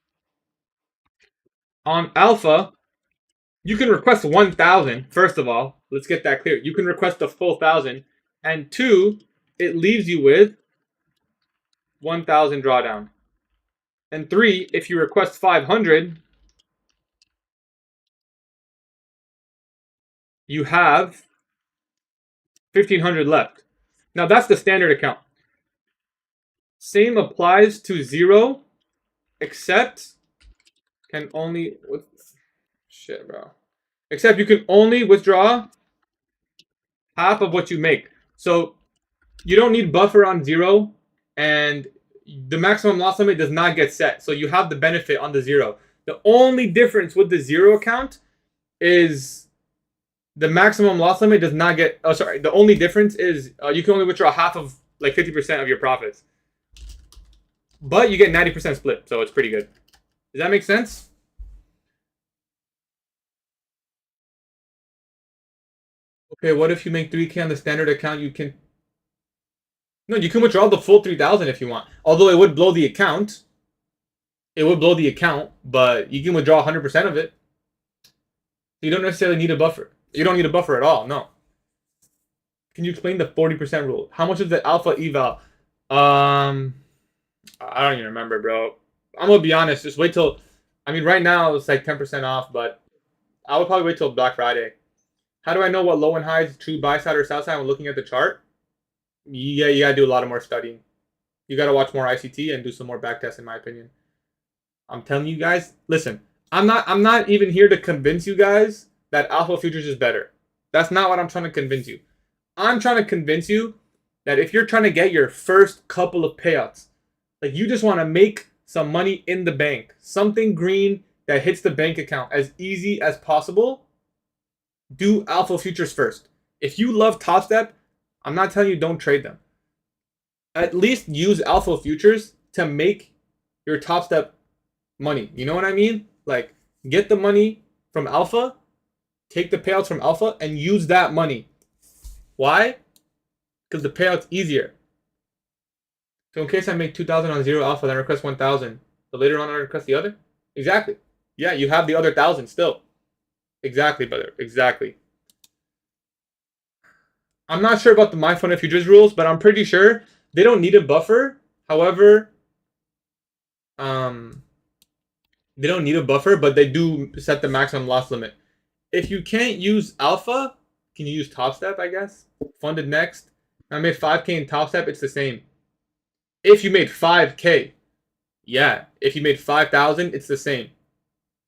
On alpha, you can request 1,000. First of all, let's get that clear. You can request the full 1,000, and two, it leaves you with 1,000 drawdown. And three, if you request 500, you have 1,500 left. Now that's the standard account. Same applies to zero, except can only shit, bro. Except you can only withdraw half of what you make. So you don't need buffer on zero, and the maximum loss limit does not get set. So you have the benefit on the zero. The only difference with the zero account is the maximum loss limit does not get. Oh, sorry. The only difference is you can only withdraw half of like 50% of your profits, but you get 90% split. So it's pretty good. Does that make sense? Okay, what if you make 3K on the standard account? You can no, you can withdraw the full 3,000 if you want. Although it would blow the account. It would blow the account, but you can withdraw 100% of it. You don't necessarily need a buffer. You don't need a buffer at all. No. Can you explain the 40% rule? How much is the alpha eval? I don't even remember, bro. I'm gonna be honest. Just wait till. I mean, right now it's like 10% off, but I would probably wait till Black Friday. How do I know what low and high is true buy side or sell side when looking at the chart? Yeah, you gotta do a lot of more studying. You gotta watch more ICT and do some more backtests, in my opinion. I'm telling you guys, listen. I'm not even here to convince you guys that alpha futures is better. That's not what I'm trying to convince you. I'm trying to convince you that if you're trying to get your first couple of payouts, like you just want to make some money in the bank, something green that hits the bank account as easy as possible, do alpha futures first. If you love Top Step, I'm not telling you don't trade them. At least use alpha futures to make your Top Step money. You know what I mean? Like, get the money from alpha, take the payouts from alpha, and use that money. Why? Because the payout's easier. So in case I make 2,000 on zero alpha, then I request 1,000. But later on, I request the other? Exactly. Yeah, you have the other 1,000 still. Exactly, brother. Exactly. I'm not sure about the My Fund Futures rules, but I'm pretty sure they don't need a buffer. However, they don't need a buffer, but they do set the maximum loss limit. If you can't use alpha, can you use Top Step, I guess? Funded next. I made 5K in Top Step, it's the same. If you made 5K, yeah. If you made 5,000, it's the same.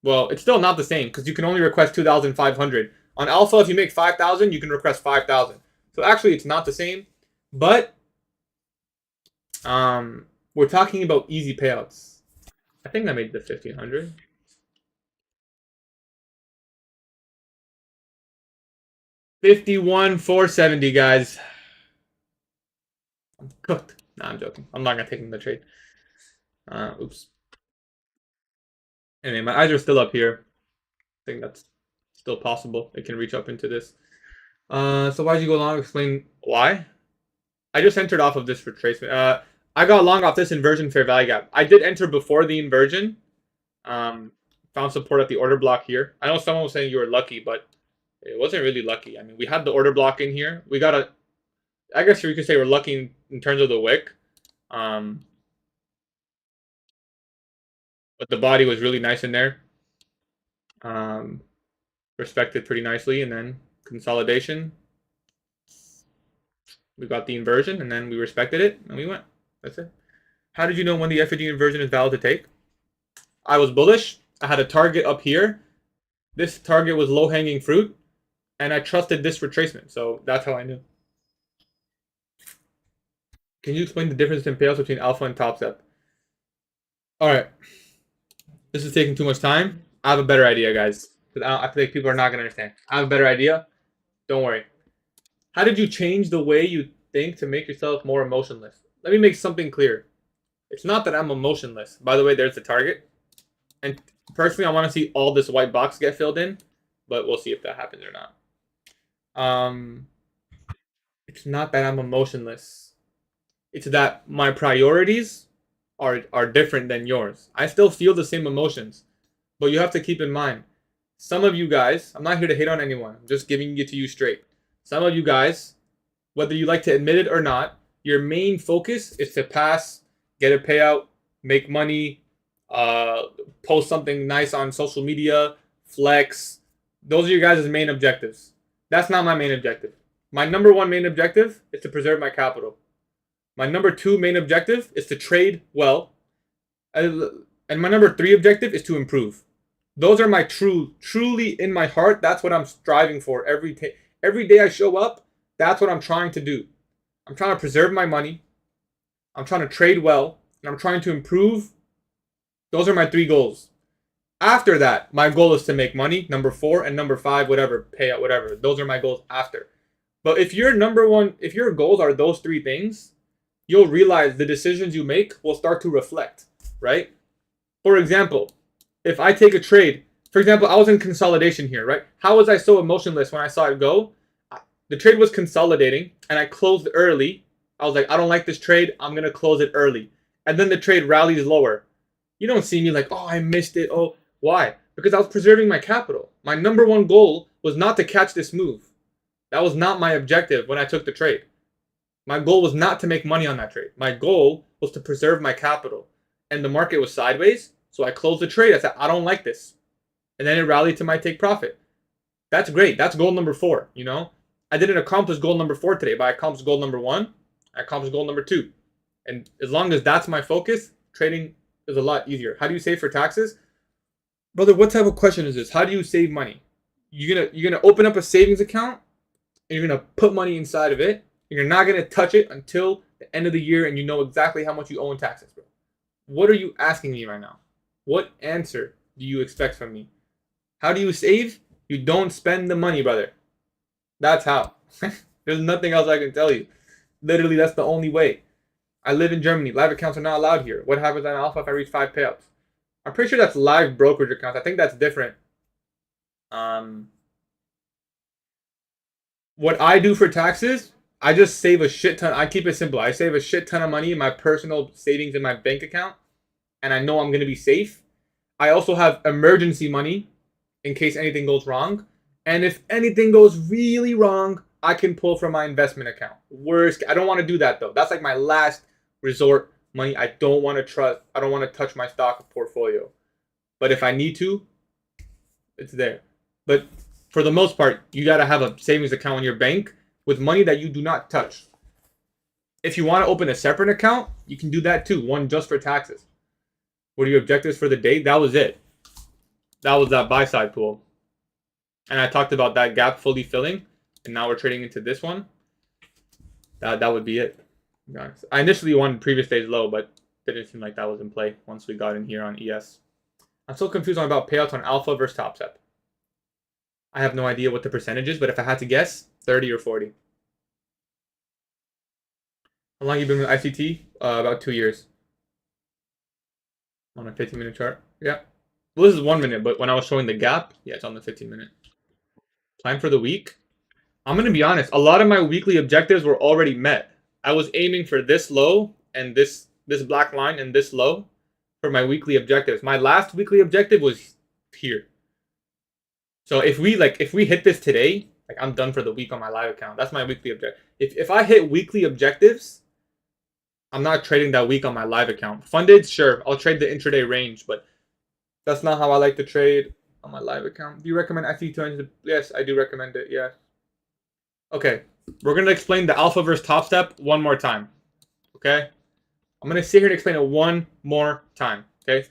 Well, it's still not the same because you can only request 2,500. On alpha, if you make 5,000, you can request 5,000. So actually, it's not the same. But we're talking about easy payouts. I think I made the 1,500. $51,470, guys. I'm cooked. Nah, I'm joking. I'm not gonna take the trade. Oops. Anyway, my eyes are still up here. I think that's Still possible. It can reach up into this. So why did you go long? Explain why. I just entered off of this retracement. I got long off this inversion fair value gap. I did enter before the inversion. Found support at the order block here. I know someone was saying you were lucky, but it wasn't really lucky. I mean, we had the order block in here. We got I guess you could say we're lucky in terms of the wick. But the body was really nice in there. Respected pretty nicely, and then consolidation. We got the inversion, and then we respected it, and we went. That's it. How did you know when the FEG inversion is valid to take? I was bullish. I had a target up here. This target was low-hanging fruit, and I trusted this retracement, so that's how I knew. Can you explain the difference in payouts between alpha and top step? All right. This is taking too much time. I have a better idea, guys. I feel like people are not going to understand. I have a better idea. Don't worry. How did you change the way you think to make yourself more emotionless? Let me make something clear. It's not that I'm emotionless. By the way, there's the target. And personally, I want to see all this white box get filled in. But we'll see if that happens or not. It's not that I'm emotionless. It's that my priorities are different than yours. I still feel the same emotions. But you have to keep in mind, some of you guys, I'm not here to hate on anyone. I'm just giving it to you straight. Some of you guys, whether you like to admit it or not, your main focus is to pass, get a payout, make money, post something nice on social media, flex. Those are your guys' main objectives. That's not my main objective. My number one main objective is to preserve my capital. My number two main objective is to trade well. And my number three objective is to improve. Those are my truly in my heart. That's what I'm striving for every day. Every day I show up, that's what I'm trying to do. I'm trying to preserve my money. I'm trying to trade well. And I'm trying to improve. Those are my three goals. After that, my goal is to make money, number 4, and number 5, whatever, payout, whatever. Those are my goals after. But if your if your goals are those three things, you'll realize the decisions you make will start to reflect, right? For example, if I take a trade, for example, I was in consolidation here, right? How was I so emotionless when I saw it go? The trade was consolidating, and I closed early. I was like, I don't like this trade. I'm going to close it early. And then the trade rallies lower. You don't see me like, oh, I missed it. Oh, why? Because I was preserving my capital. My number one goal was not to catch this move. That was not my objective when I took the trade. My goal was not to make money on that trade. My goal was to preserve my capital. And the market was sideways, so I closed the trade. I said, I don't like this. And then it rallied to my take profit. That's great. That's goal number 4, you know? I didn't accomplish goal number 4 today, but I accomplished goal number 1. I accomplished goal number 2. And as long as that's my focus, trading is a lot easier. How do you save for taxes? Brother, what type of question is this? How do you save money? You're gonna open up a savings account and you're gonna put money inside of it. And you're not gonna touch it until the end of the year, and you know exactly how much you owe in taxes, bro. What are you asking me right now? What answer do you expect from me? How do you save? You don't spend the money, brother. That's how. There's nothing else I can tell you. Literally, that's the only way. I live in Germany. Live accounts are not allowed here. What happens on Alpha if I reach 5 payouts? I'm pretty sure that's live brokerage accounts. I think that's different. What I do for taxes, I just save a shit ton. I keep it simple. I save a shit ton of money in my personal savings in my bank account, and I know I'm going to be safe. I also have emergency money in case anything goes wrong. And if anything goes really wrong, I can pull from my investment account. Worst, I don't want to do that though. That's like my last resort money. I don't want to trust. I don't want to touch my stock portfolio. But if I need to, it's there. But for the most part, you got to have a savings account in your bank with money that you do not touch. If you want to open a separate account, you can do that too. One just for taxes. What are your objectives for the day? That was it. That was that buy side pool. And I talked about that gap fully filling. And now we're trading into this one. That would be it. To be honest. I initially wanted previous day's low, but didn't seem like that was in play once we got in here on ES. I'm so confused on about payouts on alpha versus top step. I have no idea what the percentage is, but if I had to guess, 30 or 40. How long have you been with ICT? About 2 years. On a 15-minute chart. Yeah. Well, this is 1 minute, but when I was showing the gap, yeah, it's on the 15-minute. Plan for the week. I'm going to be honest. A lot of my weekly objectives were already met. I was aiming for this low and this black line and this low for my weekly objectives. My last weekly objective was here. So if we hit this today, like I'm done for the week on my live account. That's my weekly objective. If I hit weekly objectives, I'm not trading that week on my live account. Funded, sure, I'll trade the intraday range, but that's not how I like to trade on my live account. Do you recommend XE200? Yes, I do recommend it. Yeah. Okay, we're gonna explain the alpha versus top step one more time. Okay, I'm gonna sit here and explain it one more time. Okay,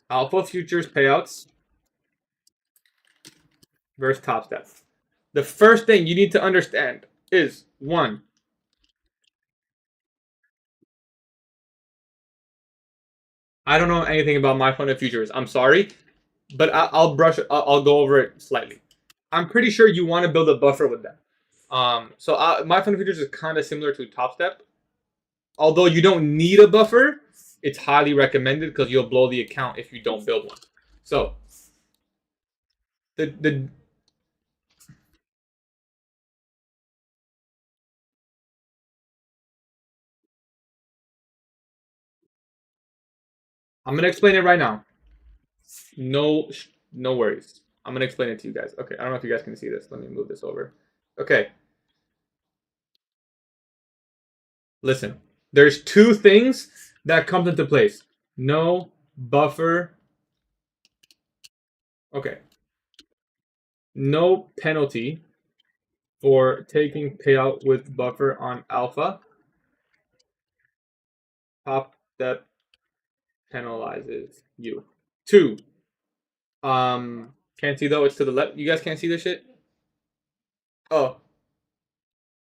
alpha futures payouts versus top step. The first thing you need to understand is one. I don't know anything about my fund of futures. I'm sorry, but I'll go over it slightly. I'm pretty sure you want to build a buffer with them. So my fund of futures is kind of similar to Top Step. Although you don't need a buffer, it's highly recommended because you'll blow the account if you don't build one. So I'm gonna explain it right now. No worries. I'm gonna explain it to you guys. Okay, I don't know if you guys can see this. Let me move this over. Okay. Listen, there's two things that comes into place. No buffer. Okay. No penalty for taking payout with buffer on alpha. Top step penalizes you. Two. Can't see though, it's to the left. You guys can't see this shit? Oh.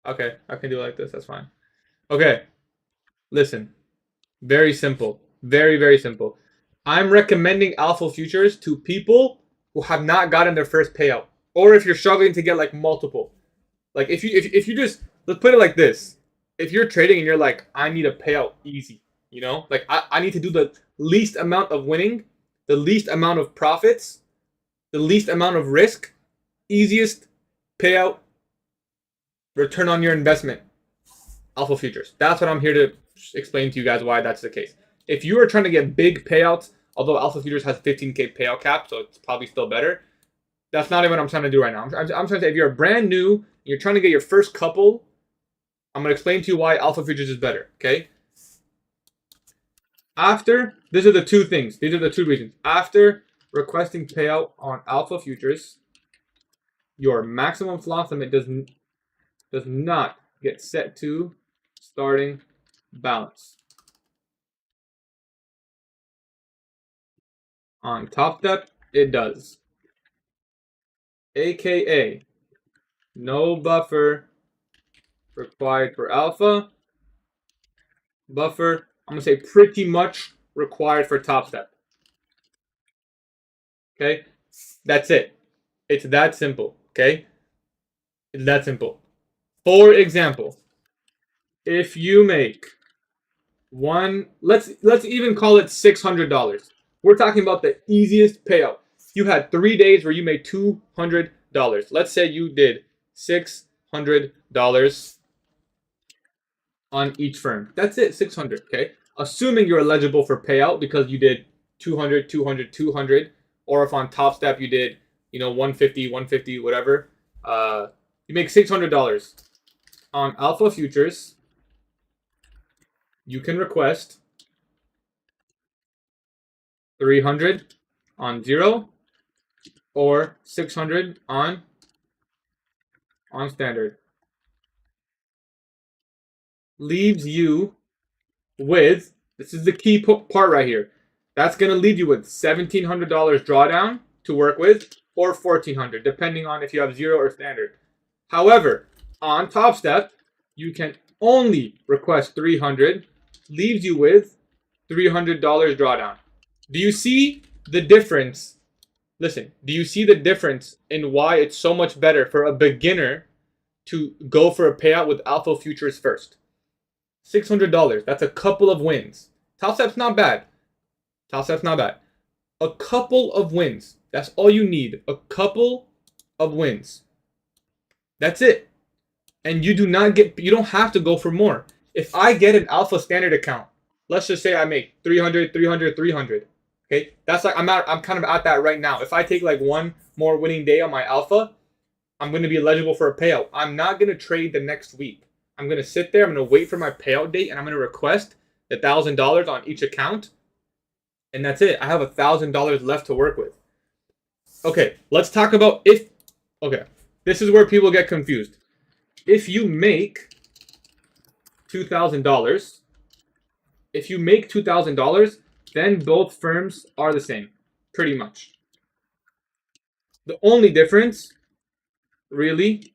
Okay, I can do it like this, that's fine. Okay. Listen. Very simple. Very, very simple. I'm recommending alpha futures to people who have not gotten their first payout. Or if you're struggling to get like multiple. Like if you just, let's put it like this. If you're trading and you're like, I need a payout easy, you know? Like I need to do the least amount of winning, the least amount of profits, the least amount of risk, easiest payout, return on your investment, alpha futures. That's what I'm here to explain to you guys why that's the case. If you are trying to get big payouts, although alpha futures has 15K payout cap, so it's probably still better. That's not even what I'm trying to do right now. I'm trying to say if you're brand new, you're trying to get your first couple, I'm going to explain to you why alpha futures is better, okay? These are the two things. These are the two reasons. After requesting payout on alpha futures, your maximum loss limit does not get set to starting balance. On Top Step, it does. AKA, no buffer required for alpha. Buffer, I'm going to say pretty much required for Top Step. Okay? That's it. It's that simple. Okay? It's that simple. For example, if you make let's even call it $600. We're talking about the easiest payout. You had 3 days where you made $200. Let's say you did $600 on each firm. That's it, 600, okay? Assuming you're eligible for payout because you did 200, 200, 200, or if on Top Step you did, 150, 150, whatever, you make $600. On Alpha Futures, you can request 300 on 0 or 600 on standard. Leaves you with, this is the key part right here, that's going to leave you with $1,700 drawdown to work with, or $1,400, depending on if you have 0 or standard. However, on Top Step, you can only request 300, leaves you with $300 drawdown. Do you see the difference? Listen, do you see the difference in why it's so much better for a beginner to go for a payout with Alpha Futures first? $600, that's a couple of wins. Top Step's not bad. Top Step's not bad. A couple of wins. That's all you need. A couple of wins. That's it. And you don't have to go for more. If I get an alpha standard account, let's just say I make 300, 300, 300. Okay, that's like I'm kind of at that right now. If I take like one more winning day on my alpha, I'm going to be eligible for a payout. I'm not going to trade the next week. I'm going to sit there. I'm going to wait for my payout date, and I'm going to request the $1,000 on each account, and that's it. I have $1,000 left to work with. Okay, let's talk about if. Okay, this is where people get confused. If you make $2,000, then both firms are the same, pretty much. The only difference, really,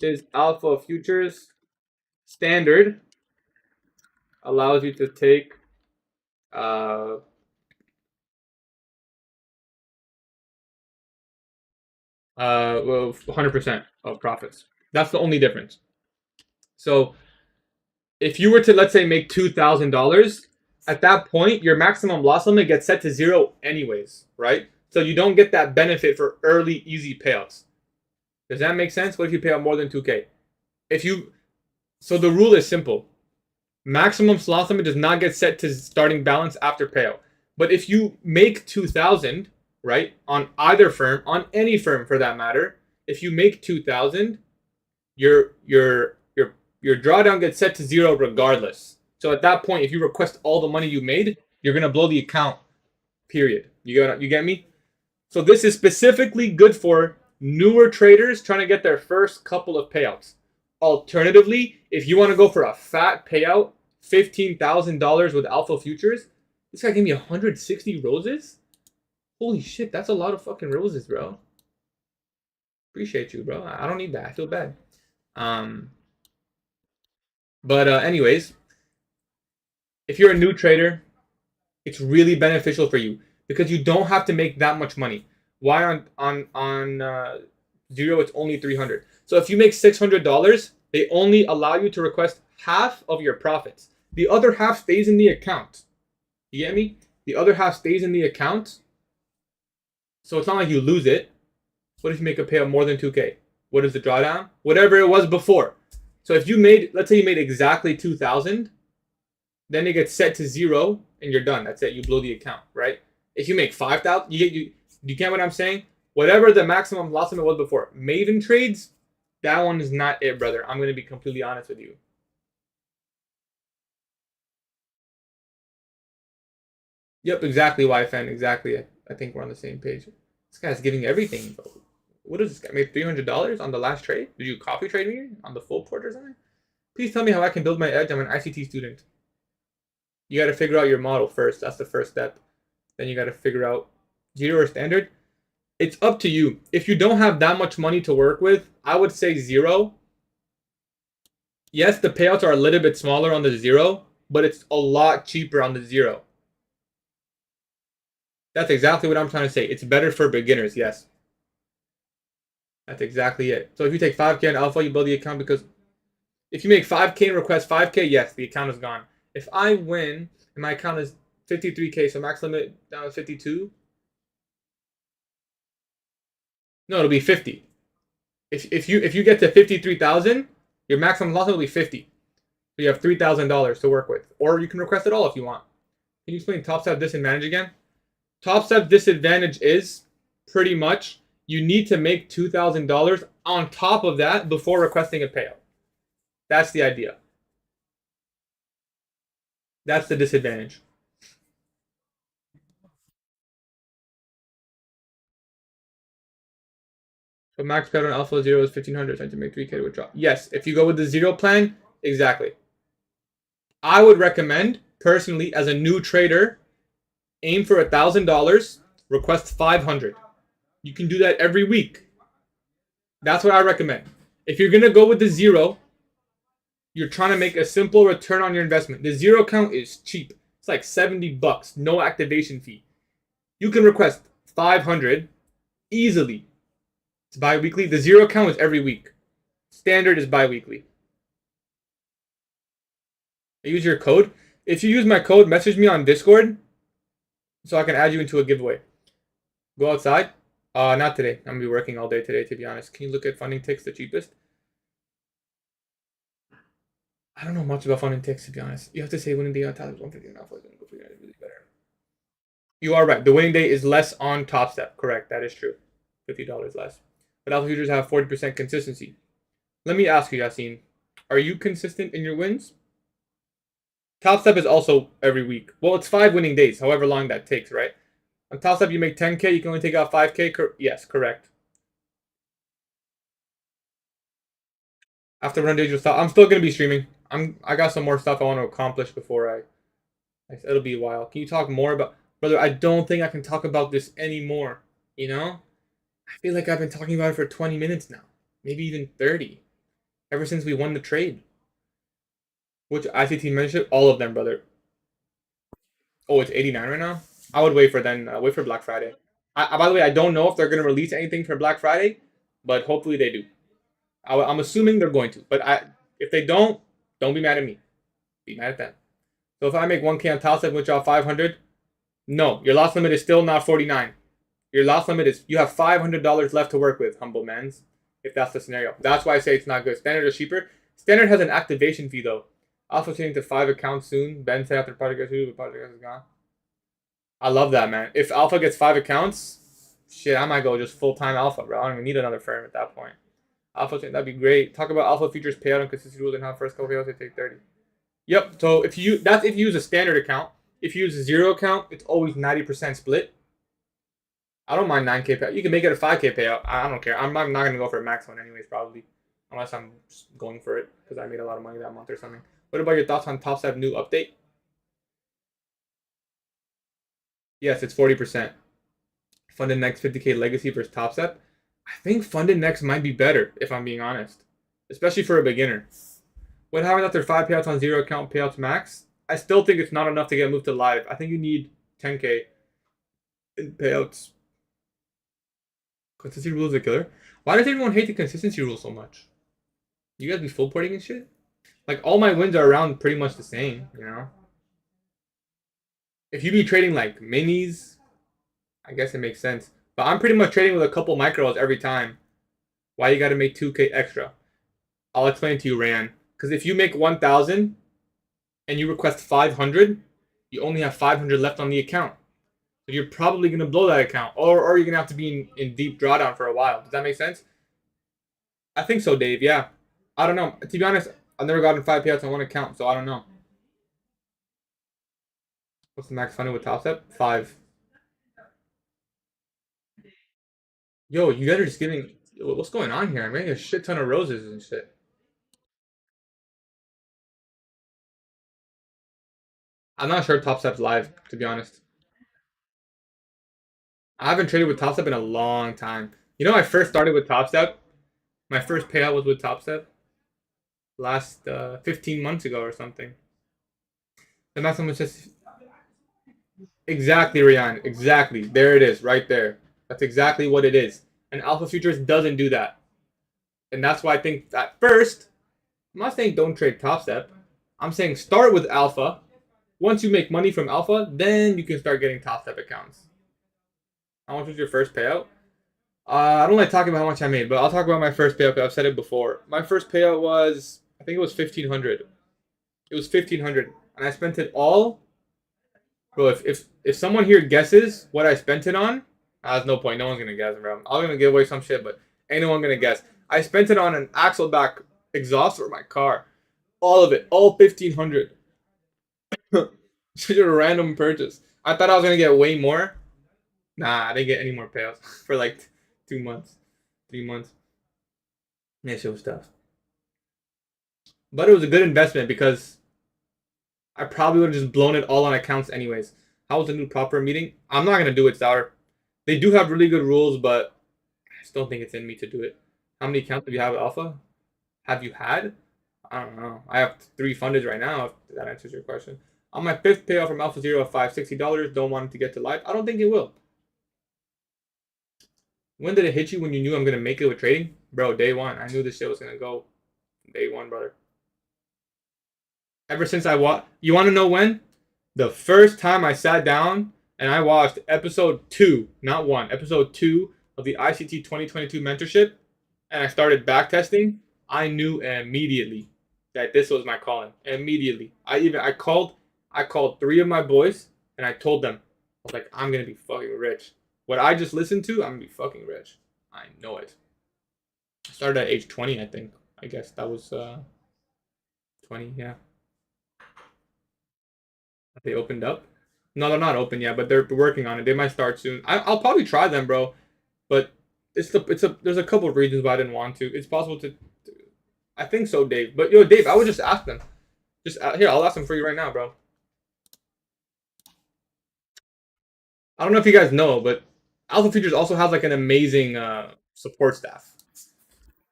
is Alpha Futures Standard allows you to take well, 100% of profits. That's the only difference. So if you were to, let's say, make $2,000, at that point, your maximum loss limit gets set to 0 anyways, right? So you don't get that benefit for early, easy payouts. Does that make sense? What if you pay out more than 2K? So the rule is simple. Maximum loss limit does not get set to starting balance after payout. But if you make 2,000, right, on either firm, on any firm for that matter, if you make 2,000, your drawdown gets set to 0 regardless. So at that point, if you request all the money you made, you're gonna blow the account. Period. You get me? So this is specifically good for newer traders trying to get their first couple of payouts. Alternatively, if you want to go for a fat payout, $15,000 with Alpha Futures, this guy gave me 160 roses? Holy shit, that's a lot of fucking roses, bro. Appreciate you, bro. I don't need that. I feel bad. Anyways, if you're a new trader, it's really beneficial for you because you don't have to make that much money. Why on zero it's only 300. So if you make $600, they only allow you to request half of your profits. The other half stays in the account. You get me? The other half stays in the account. So it's not like you lose it. What if you make a payout more than 2K? What is the drawdown? Whatever it was before. So if you made, let's say you made exactly 2,000, then it gets set to 0 and you're done. That's it. You blow the account, right? If you make 5,000, you get what I'm saying? Whatever the maximum loss limit was before. Maven trades, that one is not it, brother. I'm going to be completely honest with you. Yep, exactly, YFN. Exactly. I think we're on the same page. This guy's giving everything. What is this guy? Made $300 on the last trade? Did you copy trade me on the full port or something? Please tell me how I can build my edge. I'm an ICT student. You got to figure out your model first. That's the first step. Then you got to figure out zero or standard. It's up to you. If you don't have that much money to work with, I would say 0. Yes, the payouts are a little bit smaller on the 0, but it's a lot cheaper on the 0. That's exactly what I'm trying to say. It's better for beginners, yes. That's exactly it. So if you take 5K on alpha, you build the account because if you make 5K and request 5K, yes, the account is gone. If I win and my account is 53K, so max limit down to 52. No, it'll be 50. If you get to 53,000, your maximum loss will be 50. So you have $3,000 to work with, or you can request it all if you want. Can you explain top step disadvantage again? Top step disadvantage is pretty much you need to make $2,000 on top of that before requesting a payout. That's the idea. That's the disadvantage. So max payout on Alpha 0 is 1,500. So to make 3K to withdraw. Yes, if you go with the 0 plan, exactly. I would recommend, personally, as a new trader, aim for $1,000, request 500. You can do that every week. That's what I recommend. If you're going to go with the 0, you're trying to make a simple return on your investment. The 0 account is cheap. It's like $70, no activation fee. You can request 500 easily. It's bi-weekly. The 0 account is every week. Standard is bi-weekly. I use your code. If you use my code, message me on Discord so I can add you into a giveaway. Go outside. Not today. I'm gonna be working all day today, to be honest. Can you look at funding ticks, the cheapest? I don't know much about funding ticks, to be honest. You have to say winning day on top is 150 and alpha is gonna go for you really better. You are right. The winning day is less on Top Step. Correct. That is true. $50 less. But alpha futures have 40% consistency. Let me ask you, Yassine, are you consistent in your wins? Top Step is also every week. Well, it's 5 winning days, however long that takes, right? On Top Step, you make 10K, you can only take out 5K. Yes, correct. After run days, you'll stop. I'm still gonna be streaming. I got some more stuff I want to accomplish before it'll be a while. Can you talk more about, brother? I don't think I can talk about this anymore. You know, I feel like I've been talking about it for 20 minutes now, maybe even 30, ever since we won the trade. Which ICT membership? All of them, brother. Oh, it's 89 right now. I would wait for then. Wait for Black Friday. By the way, I don't know if they're gonna release anything for Black Friday, but hopefully they do. I'm assuming they're going to, but if they don't be mad at me. Be mad at them. So if I make 1K on Top Step, which y'all 500, no, your loss limit is still not 49. Your loss limit is you have $500 left to work with, humble mans. If that's the scenario, that's why I say it's not good. Standard is cheaper. Standard has an activation fee though. Alpha changing to 5 accounts soon. Ben said after project gets through, the project is gone. I love that, man. If Alpha gets 5 accounts, shit, I might go just full time Alpha, bro. I don't even need another firm at that point. Alpha, that'd be great. Talk about Alpha features payout and consistency rules and how first couple payouts they take 30. Yep. So if you use a standard account. If you use a zero account, it's always 90% split. I don't mind 9K payout. You can make it a 5K payout. I don't care. I'm not gonna go for a max one anyways, probably, unless I'm just going for it because I made a lot of money that month or something. What about your thoughts on Top Step new update? Yes, it's 40%. Funded Next 50K Legacy versus Top Step. I think Funded Next might be better if I'm being honest, especially for a beginner. What happens after 5 payouts on zero account payouts max? I still think it's not enough to get moved to live. I think you need 10K in payouts. Consistency rules are killer. Why does everyone hate the consistency rule so much? You guys be full porting and shit? Like, all my wins are around pretty much the same, you know? If you be trading like minis, I guess it makes sense. But I'm pretty much trading with a couple micros every time. Why you gotta make 2K extra? I'll explain to you, Ryan. Because if you make 1,000 and you request 500, you only have 500 left on the account. So you're probably going to blow that account. Or you're going to have to be in deep drawdown for a while. Does that make sense? I think so, Dave. Yeah. I don't know. To be honest, I've never gotten 5 payouts on one account, so I don't know. What's the max funding with Top Step? 5. Yo, you guys are just giving... What's going on here? I'm getting a shit ton of roses and shit. I'm not sure Top Step's live, to be honest. I haven't traded with Top Step in a long time. You know, I first started with Top Step. My first payout was with Top Step last 15 months ago or something. The maximum was just exactly, Ryan. Exactly. There it is, right there. That's exactly what it is. And Alpha Futures doesn't do that. And that's why I think at first, I'm not saying don't trade Top Step. I'm saying start with Alpha. Once you make money from Alpha, then you can start getting Top Step accounts. How much was your first payout? I don't like talking about how much I made, but I'll talk about my first payout. I've said it before. My first payout was, I think it was 1,500. It was 1,500, and I spent it all. Bro, if someone here guesses what I spent it on, there's no point. No one's gonna guess, bro. I'm gonna give away some shit, but ain't no one gonna guess. I spent it on an axle back exhaust for my car. All of it, all 1,500. Such a random purchase. I thought I was gonna get way more. Nah, I didn't get any more payouts for like 2 months, 3 months. Yeah, shit was tough. But it was a good investment because I probably would have just blown it all on accounts anyways. How was the new proper meeting? I'm not gonna do it, Sour. They do have really good rules, but I just don't think it's in me to do it. How many accounts do you have at Alpha? Have you had? I don't know. I have 3 funded right now, if that answers your question. On my 5th payout from Alpha Zero of $560, don't want it to get to live. I don't think it will. When did it hit you when you knew I'm gonna make it with trading? Bro, day one. I knew this shit was gonna go day one, brother. Ever since you wanna know when? The first time I sat down and I watched episode 2, not 1, episode 2 of the ICT 2022 mentorship and I started backtesting, I knew immediately that this was my calling. Immediately. I called 3 of my boys and I told them, I was like, I'm gonna be fucking rich. What I just listened to, I'm gonna be fucking rich. I know it. I started at age 20, I think. I guess that was 20, yeah. They opened up. No, they're not open yet, but they're working on it. They might start soon. I'll probably try them, bro. But there's a couple of reasons why I didn't want to. It's possible to I think so, Dave. But yo, Dave, I would just ask them. Just here, I'll ask them for you right now, bro. I don't know if you guys know, but Alpha Features also has like an amazing support staff.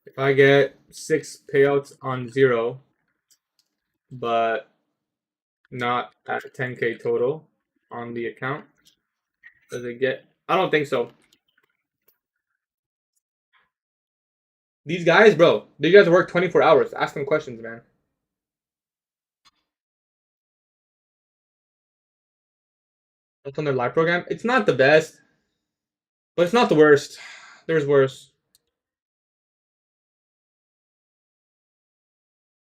If I get 6 payouts on 0, but not at 10K total on the account, does it get? I don't think so. These guys, bro, these guys work 24 hours. Ask them questions, man. What's on their live program? It's not the best, but it's not the worst. There's worse.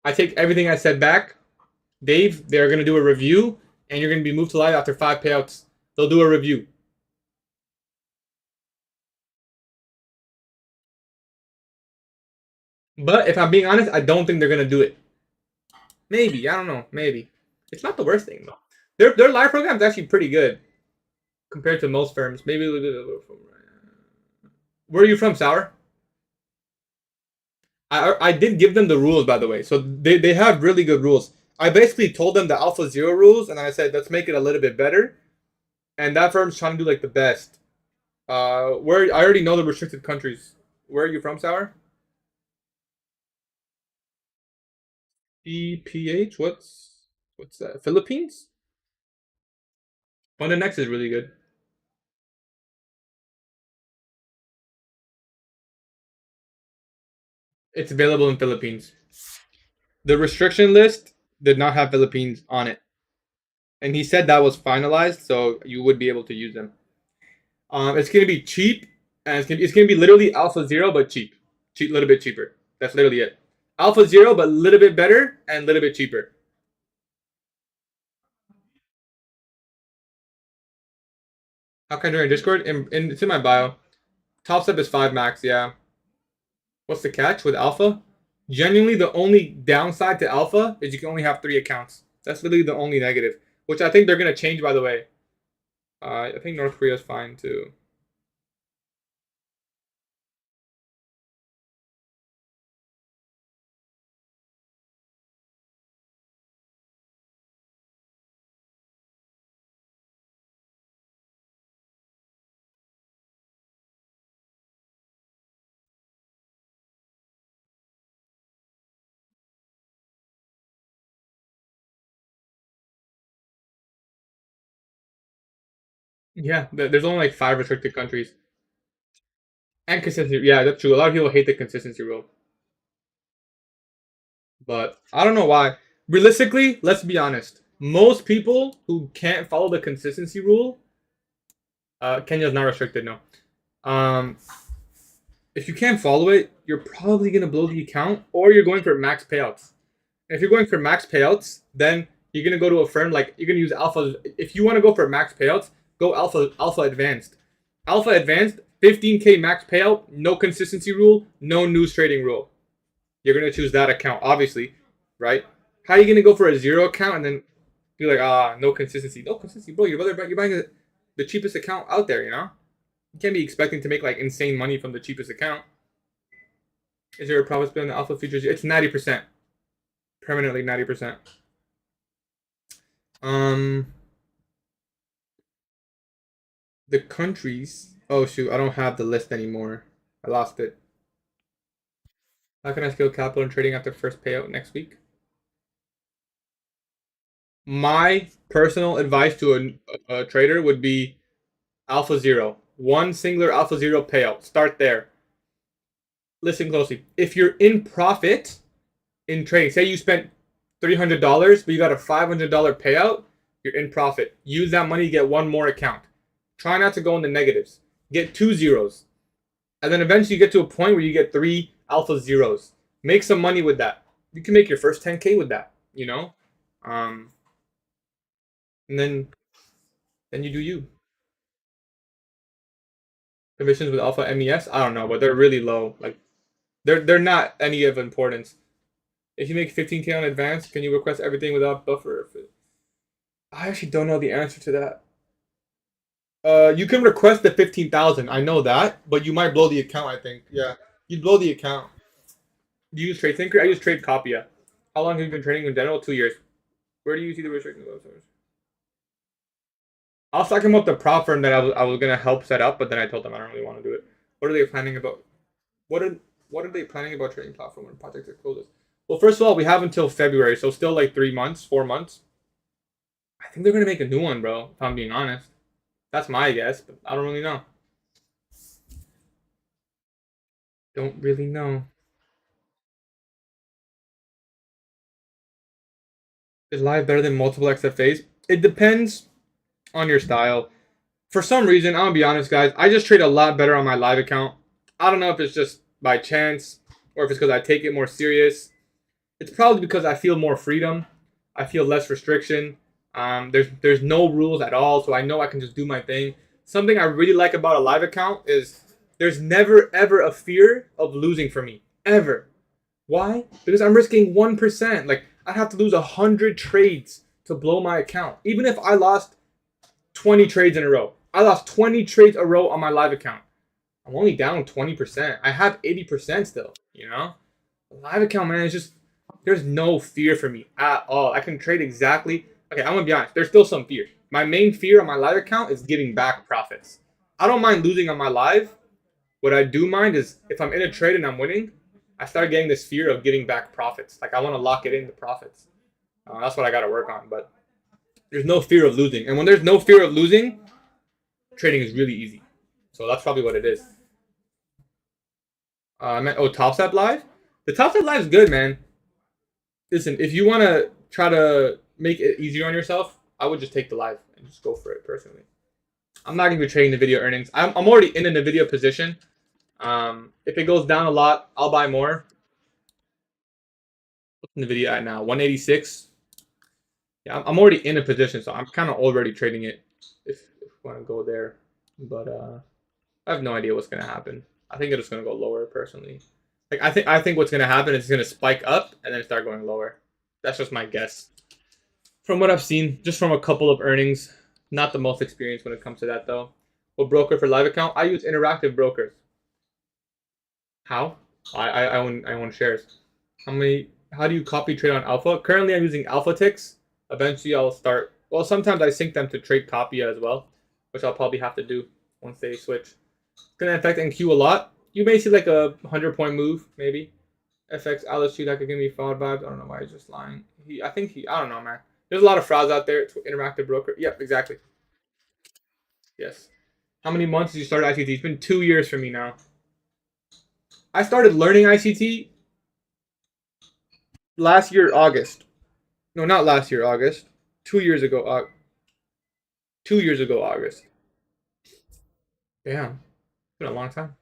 I take everything I said back. Dave, they're going to do a review, and you're going to be moved to live after 5 payouts. They'll do a review. But if I'm being honest, I don't think they're going to do it. Maybe. I don't know. Maybe. It's not the worst thing, though. Their live program is actually pretty good compared to most firms. Maybe a little from. Where are you from, Sour? I did give them the rules, by the way. So they have really good rules. I basically told them the Alpha Zero rules, and I said, let's make it a little bit better. And that firm's trying to do like the best. Where I already know the restricted countries. Where are you from, Sour? EPH? What's that? Philippines? Fund Next is really good. It's available in Philippines. The restriction list did not have Philippines on it. And he said that was finalized, so you would be able to use them. It's gonna be cheap, and it's gonna be literally Alpha Zero, but cheap, a little bit cheaper. That's literally it. Alpha Zero, but a little bit better and a little bit cheaper. How can I join Discord? It's in my bio. Top step is 5 max. Yeah. What's the catch with Alpha? Genuinely, the only downside to Alpha is you can only have 3 accounts. That's literally the only negative, which I think they're gonna change, by the way. I think North Korea is fine too. Yeah, there's only like 5 restricted countries. And consistency. Yeah, that's true. A lot of people hate the consistency rule. But I don't know why. Realistically, let's be honest. Most people who can't follow the consistency rule, Kenya's not restricted, no. If you can't follow it, you're probably gonna blow the account, or you're going for max payouts. And if you're going for max payouts, then you're gonna go to a firm like you're gonna use Alpha. If you want to go for max payouts, go Alpha Advanced. Alpha Advanced, 15K max payout, no consistency rule, no news trading rule. You're gonna choose that account, obviously, right? How are you gonna go for a 0 account and then be like, no consistency, bro? You're buying the cheapest account out there, you know? You can't be expecting to make like insane money from the cheapest account. Is there a profit split on the Alpha Features? It's 90%, permanently 90%. The countries. Oh shoot, I don't have the list anymore. I lost it. How can I scale capital and trading after first payout next week? My personal advice to a trader would be Alpha Zero. One singular Alpha Zero payout. Start there. Listen closely. If you're in profit in trading, say you spent $300, but you got a $500 payout, you're in profit. Use that money to get one more account. Try not to go in the negatives. Get 2 zeros. And then eventually you get to a point where you get 3 alpha zeros. Make some money with that. You can make your first 10K with that, you know? Um, and then you do you. Commissions with alpha MES, I don't know, but they're really low. Like they're not any of importance. If you make 15K on advance, can you request everything without buffer? I actually don't know the answer to that. You can request the 15,000. I know that, but you might blow the account. I think. Yeah, you'd blow the account. Do you use Trade Thinker? I use Trade Copia. How long have you been trading in general? 2 years. Where do you see the restrictions? I was talking about the prop firm that I was gonna help set up, but then I told them I don't really want to do it. What are they planning about? What are what are they planning about trading platform when projects are closes? Well, first of all, we have until February, so still like 3 months, 4 months. I think they're gonna make a new one, bro. If I'm being honest, that's my guess, but I don't really know. Don't really know. Is live better than multiple XFAs? It depends on your style. For some reason, I'll be honest, guys, I just trade a lot better on my live account. I don't know if it's just by chance or if it's because I take it more serious. It's probably because I feel more freedom. I feel less restriction. There's no rules at all, so I know I can just do my thing. Something I really like about a live account is there's never ever a fear of losing for me ever. Why? Because I'm risking 1%. Like I have to lose 100 trades to blow my account. Even if I lost 20 trades in a row, I lost 20 trades a row on my live account. I'm only down 20%. I have 80% still. Live account, man, it's just there's no fear for me at all. I can trade exactly. Okay, I'm gonna be honest. There's still some fear. My main fear on my live account is giving back profits. I don't mind losing on my live. What I do mind is if I'm in a trade and I'm winning, I start getting this fear of giving back profits. Like I want to lock it in the profits. That's what I got to work on. But there's no fear of losing, and when there's no fear of losing, trading is really easy. So that's probably what it is. I meant Top Step Live. The Top Step Live is good, man. Listen, if you want to try to make it easier on yourself, I would just take the live and just go for it personally. I'm not going to be trading the video earnings. I'm already in a NVIDIA position. If it goes down a lot, I'll buy more. What's NVIDIA at now? 186. Yeah, I'm already in a position, so I'm kind of already trading it if you want to go there. But I have no idea what's going to happen. I think it's going to go lower personally. Like I think what's going to happen is it's going to spike up and then start going lower. That's just my guess. From what I've seen, just from a couple of earnings, not the most experienced when it comes to that though. What broker for live account? I use interactive brokers. How? I own shares. How do you copy trade on Alpha? Currently I'm using Alpha ticks. Eventually I'll start, well, sometimes I sync them to trade Copia as well, which I'll probably have to do once they switch. It's gonna affect NQ a lot. You may see like a 100-point move, maybe. FX Alice that could give me fraud vibes. I don't know why he's just lying. I don't know, man. There's a lot of frauds out there. It's interactive broker. Yep, exactly. Yes. How many months did you start ICT? It's been 2 years for me now. I started learning ICT last year, August. No, not last year, August. 2 years ago, 2 years ago, August. Damn, it's been a long time.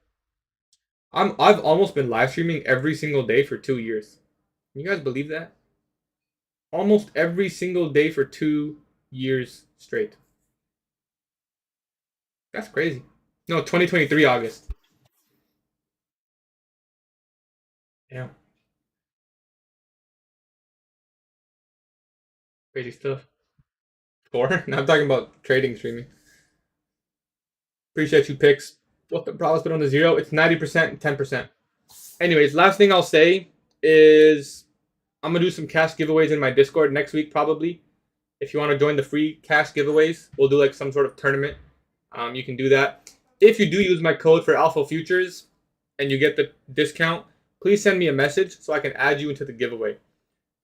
I've almost been live streaming every single day for 2 years. Can you guys believe that? Almost every single day for 2 years straight. That's crazy. No, 2023 August. Damn, crazy stuff. Four? Now I'm talking about trading streaming. Appreciate you picks. What the profit's been on the zero? It's 90% and 10%. Anyways, last thing I'll say is I'm gonna do some cash giveaways in my Discord next week probably. If you want to join the free cash giveaways, we'll do like some sort of tournament. You can do that. If you do use my code for Alpha Futures and you get the discount, please send me a message so I can add you into the giveaway.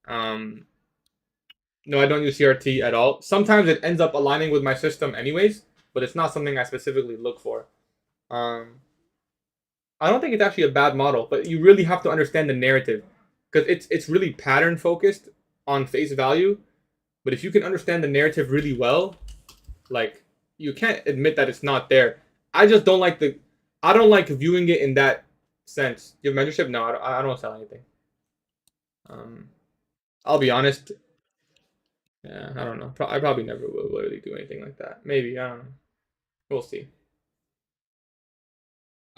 No, I don't use CRT at all. Sometimes it ends up aligning with my system anyways, but it's not something I specifically look for. I don't think it's actually a bad model, but you really have to understand the narrative because it's really pattern focused on face value. But if you can understand the narrative really well, like you can't admit that it's not there. I just don't like I don't like viewing it in that sense. Your membership? No, I don't sell anything. I'll be honest. Yeah, I don't know. I probably never will literally do anything like that. Maybe, I don't know. We'll see.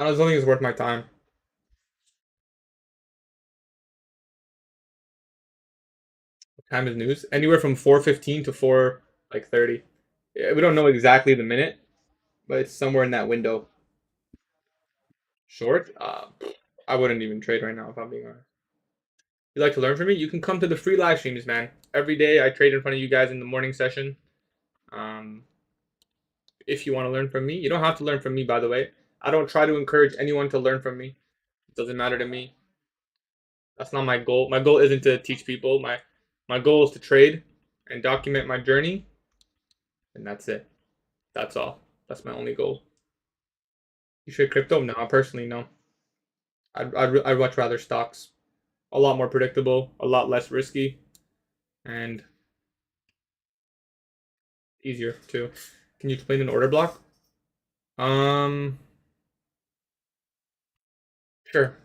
I don't think it's worth my time. What time is news? Anywhere from 4:15 to 4 like 30. Yeah, we don't know exactly the minute, but it's somewhere in that window. Short? I wouldn't even trade right now if I'm being honest. You'd like to learn from me? You can come to the free live streams, man. Every day I trade in front of you guys in the morning session. Um, if you want to learn from me, you don't have to learn from me, by the way. I don't try to encourage anyone to learn from me. It doesn't matter to me. That's not my goal. My goal isn't to teach people. My goal is to trade and document my journey, and that's it. That's all. That's my only goal. You trade crypto? No, personally, no. I'd much rather stocks. A lot more predictable, a lot less risky, and easier too. Can you explain an order block? Um, sure.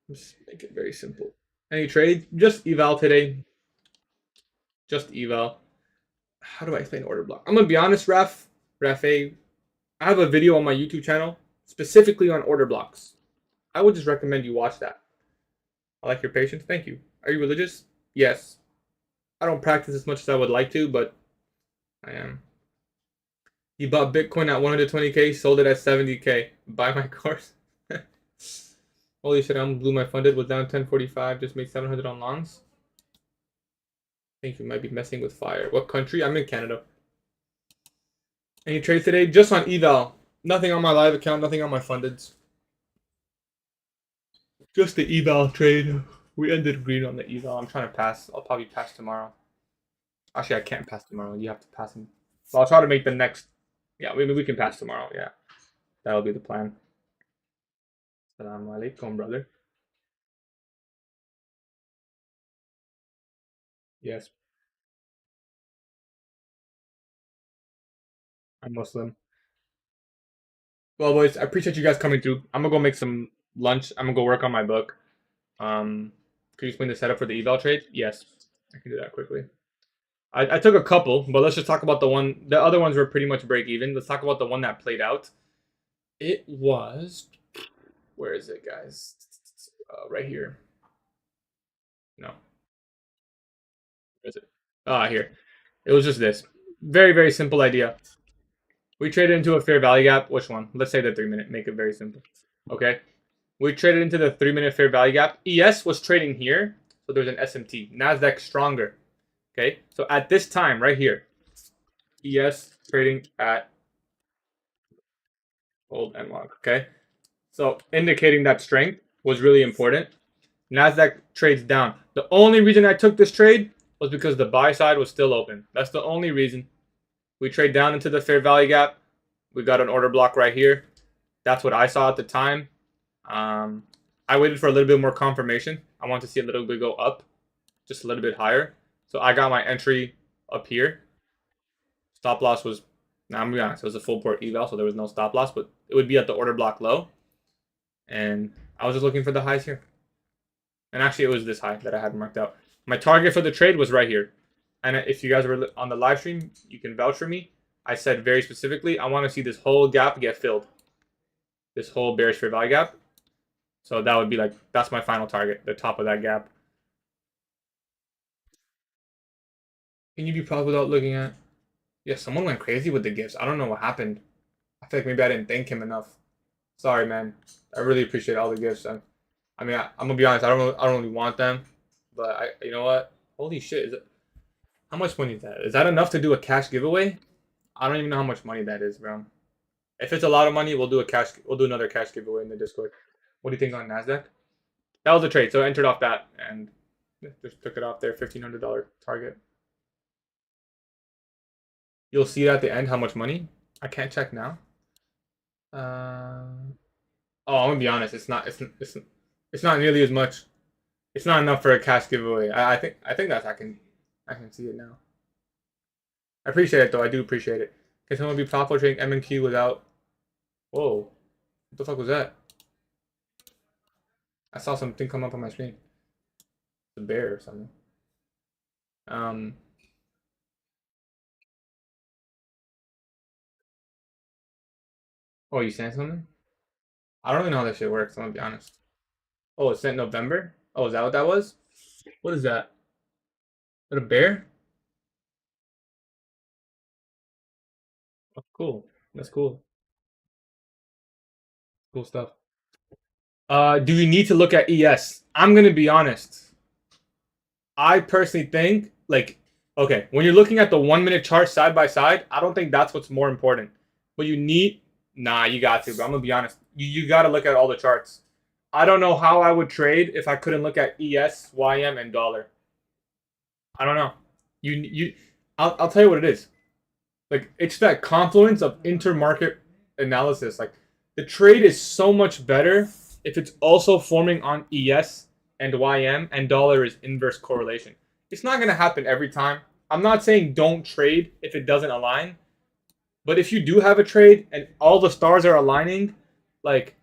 Just make it very simple. Any trade? Just eval today. Just eval. How do I explain order block? I'm gonna be honest, Raf. I have a video on my YouTube channel specifically on order blocks. I would just recommend you watch that. I like your patience. Thank you. Are you religious? Yes. I don't practice as much as I would like to, but I am. You bought Bitcoin at 120K, sold it at 70K. Buy my course. Holy shit, I almost blew my funded. Was down 1045. Just made 700 on longs. I think you might be messing with fire. What country? I'm in Canada. Any trades today? Just on eval. Nothing on my live account. Nothing on my fundeds. Just the eval trade. We ended green on the eval. I'm trying to pass. I'll probably pass tomorrow. Actually, I can't pass tomorrow. You have to pass him. So I'll try to make the next. Yeah, maybe we can pass tomorrow. Yeah, that'll be the plan. Assalamu alaikum, brother. Yes, I'm Muslim. Well, boys, I appreciate you guys coming through. I'm gonna go make some lunch. I'm gonna go work on my book. Could you explain the setup for the eval trade? Yes, I can do that quickly. I took a couple, but let's just talk about the one. The other ones were pretty much break even. Let's talk about the one that played out. It was. Where is it, guys? Right here. No, where is it? Ah, here. It was just this. Very, very simple idea. We traded into a fair value gap. Which one? Let's say the 3 minute. Make it very simple. Okay. We traded into the 3 minute fair value gap. ES was trading here. So there's an SMT. NASDAQ stronger. Okay. So at this time, right here, ES trading at hold and lock. Okay. So indicating that strength was really important. NASDAQ trades down. The only reason I took this trade was because the buy side was still open. That's the only reason. We trade down into the fair value gap. We got an order block right here. That's what I saw at the time. I waited for a little bit more confirmation. I want to see a little bit go up, just a little bit higher. So I got my entry up here. Stop loss was, now I'm gonna be honest, it was a full port eval, so there was no stop loss, but it would be at the order block low. And I was just looking for the highs here. And actually, it was this high that I had marked out. My target for the trade was right here. And if you guys were on the live stream, you can vouch for me. I said very specifically, I want to see this whole gap get filled. This whole bearish fair value gap. So that would be like, that's my final target, the top of that gap. Can you be proud without looking at? Yeah, someone went crazy with the gifts. I don't know what happened. I feel like maybe I didn't thank him enough. Sorry, man. I really appreciate all the gifts. I'm gonna be honest. I don't really want them, but you know what? Holy shit! How much money is that? Is that enough to do a cash giveaway? I don't even know how much money that is, bro. If it's a lot of money, we'll do another cash giveaway in the Discord. What do you think on Nasdaq? That was a trade, so I entered off that and just took it off there. $1,500 target. You'll see at the end how much money. I can't check now. Oh, I'm gonna be honest. It's not nearly as much. It's not enough for a cash giveaway. I think that's I can see it now. I appreciate it though. I do appreciate it. Can someone be profitable trading M and Q without? Whoa. What the fuck was that? I saw something come up on my screen. The bear or something. Um. Oh, you saying something? I don't even know how that shit works. I'm gonna be honest. Oh, it's sent November. Oh, is that what that was? What is that? Is that a bear? Oh, cool. That's cool. Cool stuff. Do you need to look at ES? I'm gonna be honest. I personally think okay, when you're looking at the 1 minute chart side by side, I don't think that's what's more important. But you need nah, you got to, but I'm gonna be honest. You gotta look at all the charts. I don't know how I would trade if I couldn't look at ES, YM, and dollar. I don't know. You I'll tell you what it is. Like it's that confluence of intermarket analysis. Like the trade is so much better if it's also forming on ES and YM and dollar is inverse correlation. It's not gonna happen every time. I'm not saying don't trade if it doesn't align, but if you do have a trade and all the stars are aligning, like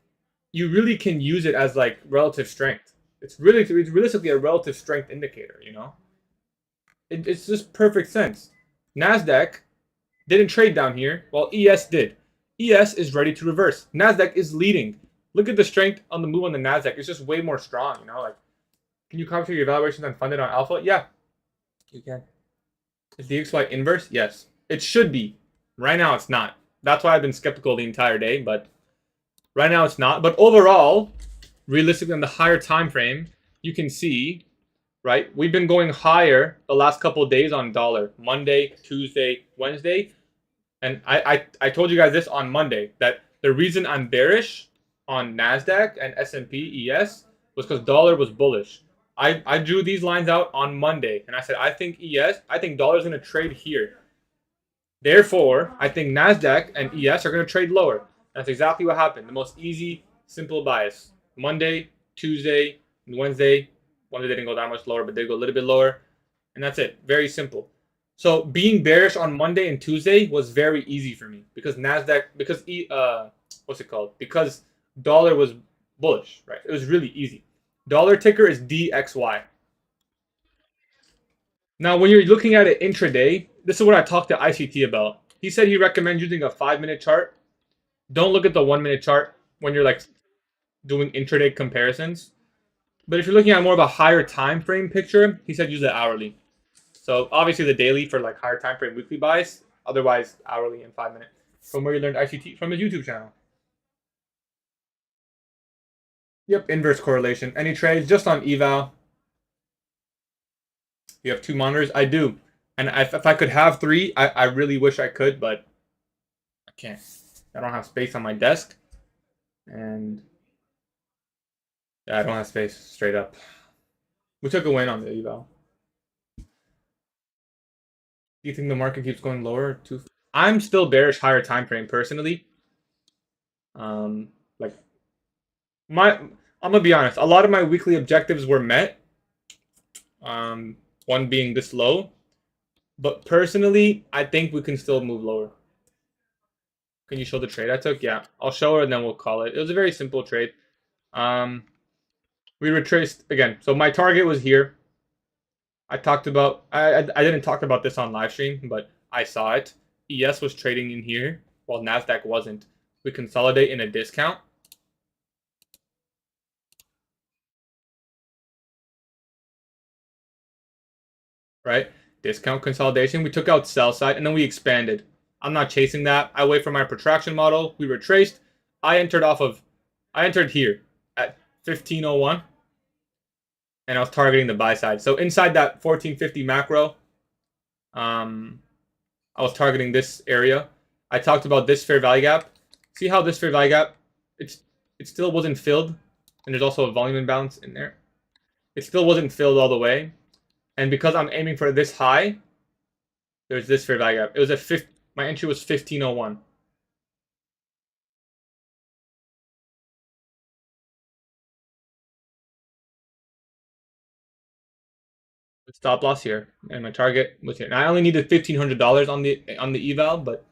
you really can use it as like relative strength. It's realistically a relative strength indicator, you know? It's just perfect sense. Nasdaq didn't trade down here, while ES did. ES is ready to reverse. Nasdaq is leading. Look at the strength on the move on the Nasdaq. It's just way more strong, you know? Like, can you compare your evaluations unfunded on alpha? Yeah, you can. Is the XY inverse? Yes. It should be. Right now, it's not. That's why I've been skeptical the entire day, but right now it's not. But overall, realistically, on the higher time frame, you can see, right? We've been going higher the last couple of days on dollar. Monday, Tuesday, Wednesday. And I told you guys this on Monday that the reason I'm bearish on Nasdaq and S&P ES was because dollar was bullish. I drew these lines out on Monday and I said I think dollar is going to trade here. Therefore, I think Nasdaq and ES are going to trade lower. That's exactly what happened. The most easy, simple bias. Monday, Tuesday, and Wednesday. Wednesday didn't go that much lower, but they go a little bit lower, and that's it. Very simple. So being bearish on Monday and Tuesday was very easy for me because what's it called? Because dollar was bullish, right? It was really easy. Dollar ticker is DXY. Now, when you're looking at it intraday, this is what I talked to ICT about. He said he recommends using a 5 minute chart. Don't look at the 1 minute chart when you're like doing intraday comparisons. But if you're looking at more of a higher time frame picture, he said use the hourly. So obviously the daily for like higher time frame weekly buys, otherwise hourly and 5 minute. From where you learned ICT from his YouTube channel. Yep, inverse correlation. Any trades just on eval. You have two monitors? I do. And if I could have three, I really wish I could, but I can't. I don't have space on my desk. And yeah, I don't have space, straight up. We took a win on the eval. Do you think the market keeps going lower? I'm still bearish higher time frame personally. Like I'm gonna be honest. A lot of my weekly objectives were met. One being this low, but personally, I think we can still move lower. Can you show the trade I took? Yeah, I'll show her and then we'll call it. It was a very simple trade. We retraced again. So my target was here. I talked about. I didn't talk about this on live stream, but I saw it. ES was trading in here while Nasdaq wasn't. We consolidate in a discount. Right? Discount consolidation. We took out sell side and then we expanded. I'm not chasing that. I wait for my protraction model. We retraced. I entered here at 1501 and I was targeting the buy side. So inside that 1450 macro, I was targeting this area. I talked about this fair value gap. See how this fair value gap, it still wasn't filled, and there's also a volume imbalance in there. It still wasn't filled all the way, and because I'm aiming for this high, there's this fair value gap. It was my entry was 1501. Stop loss here, and my target was here. And I only needed $1,500 on the eval, but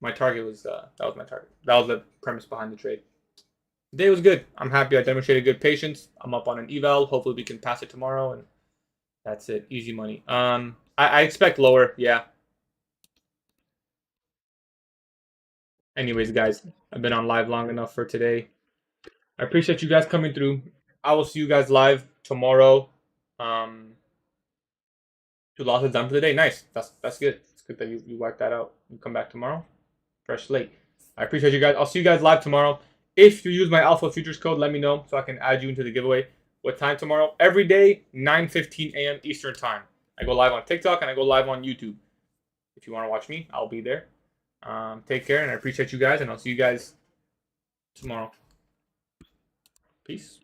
my target was that was my target. That was the premise behind the trade. day was good. I'm happy I demonstrated good patience. I'm up on an eval. Hopefully we can pass it tomorrow, and that's it. Easy money. I expect lower. Yeah. Anyways, guys, I've been on live long enough for today. I appreciate you guys coming through. I will see you guys live tomorrow. 2 losses done for the day. Nice. That's good. It's good that you wiped that out. You come back tomorrow. Fresh slate. I appreciate you guys. I'll see you guys live tomorrow. If you use my Alpha Futures code, let me know so I can add you into the giveaway. What time tomorrow? Every day, 9:15 a.m. Eastern time. I go live on TikTok and I go live on YouTube. If you want to watch me, I'll be there. Take care, and I appreciate you guys, and I'll see you guys tomorrow. Peace.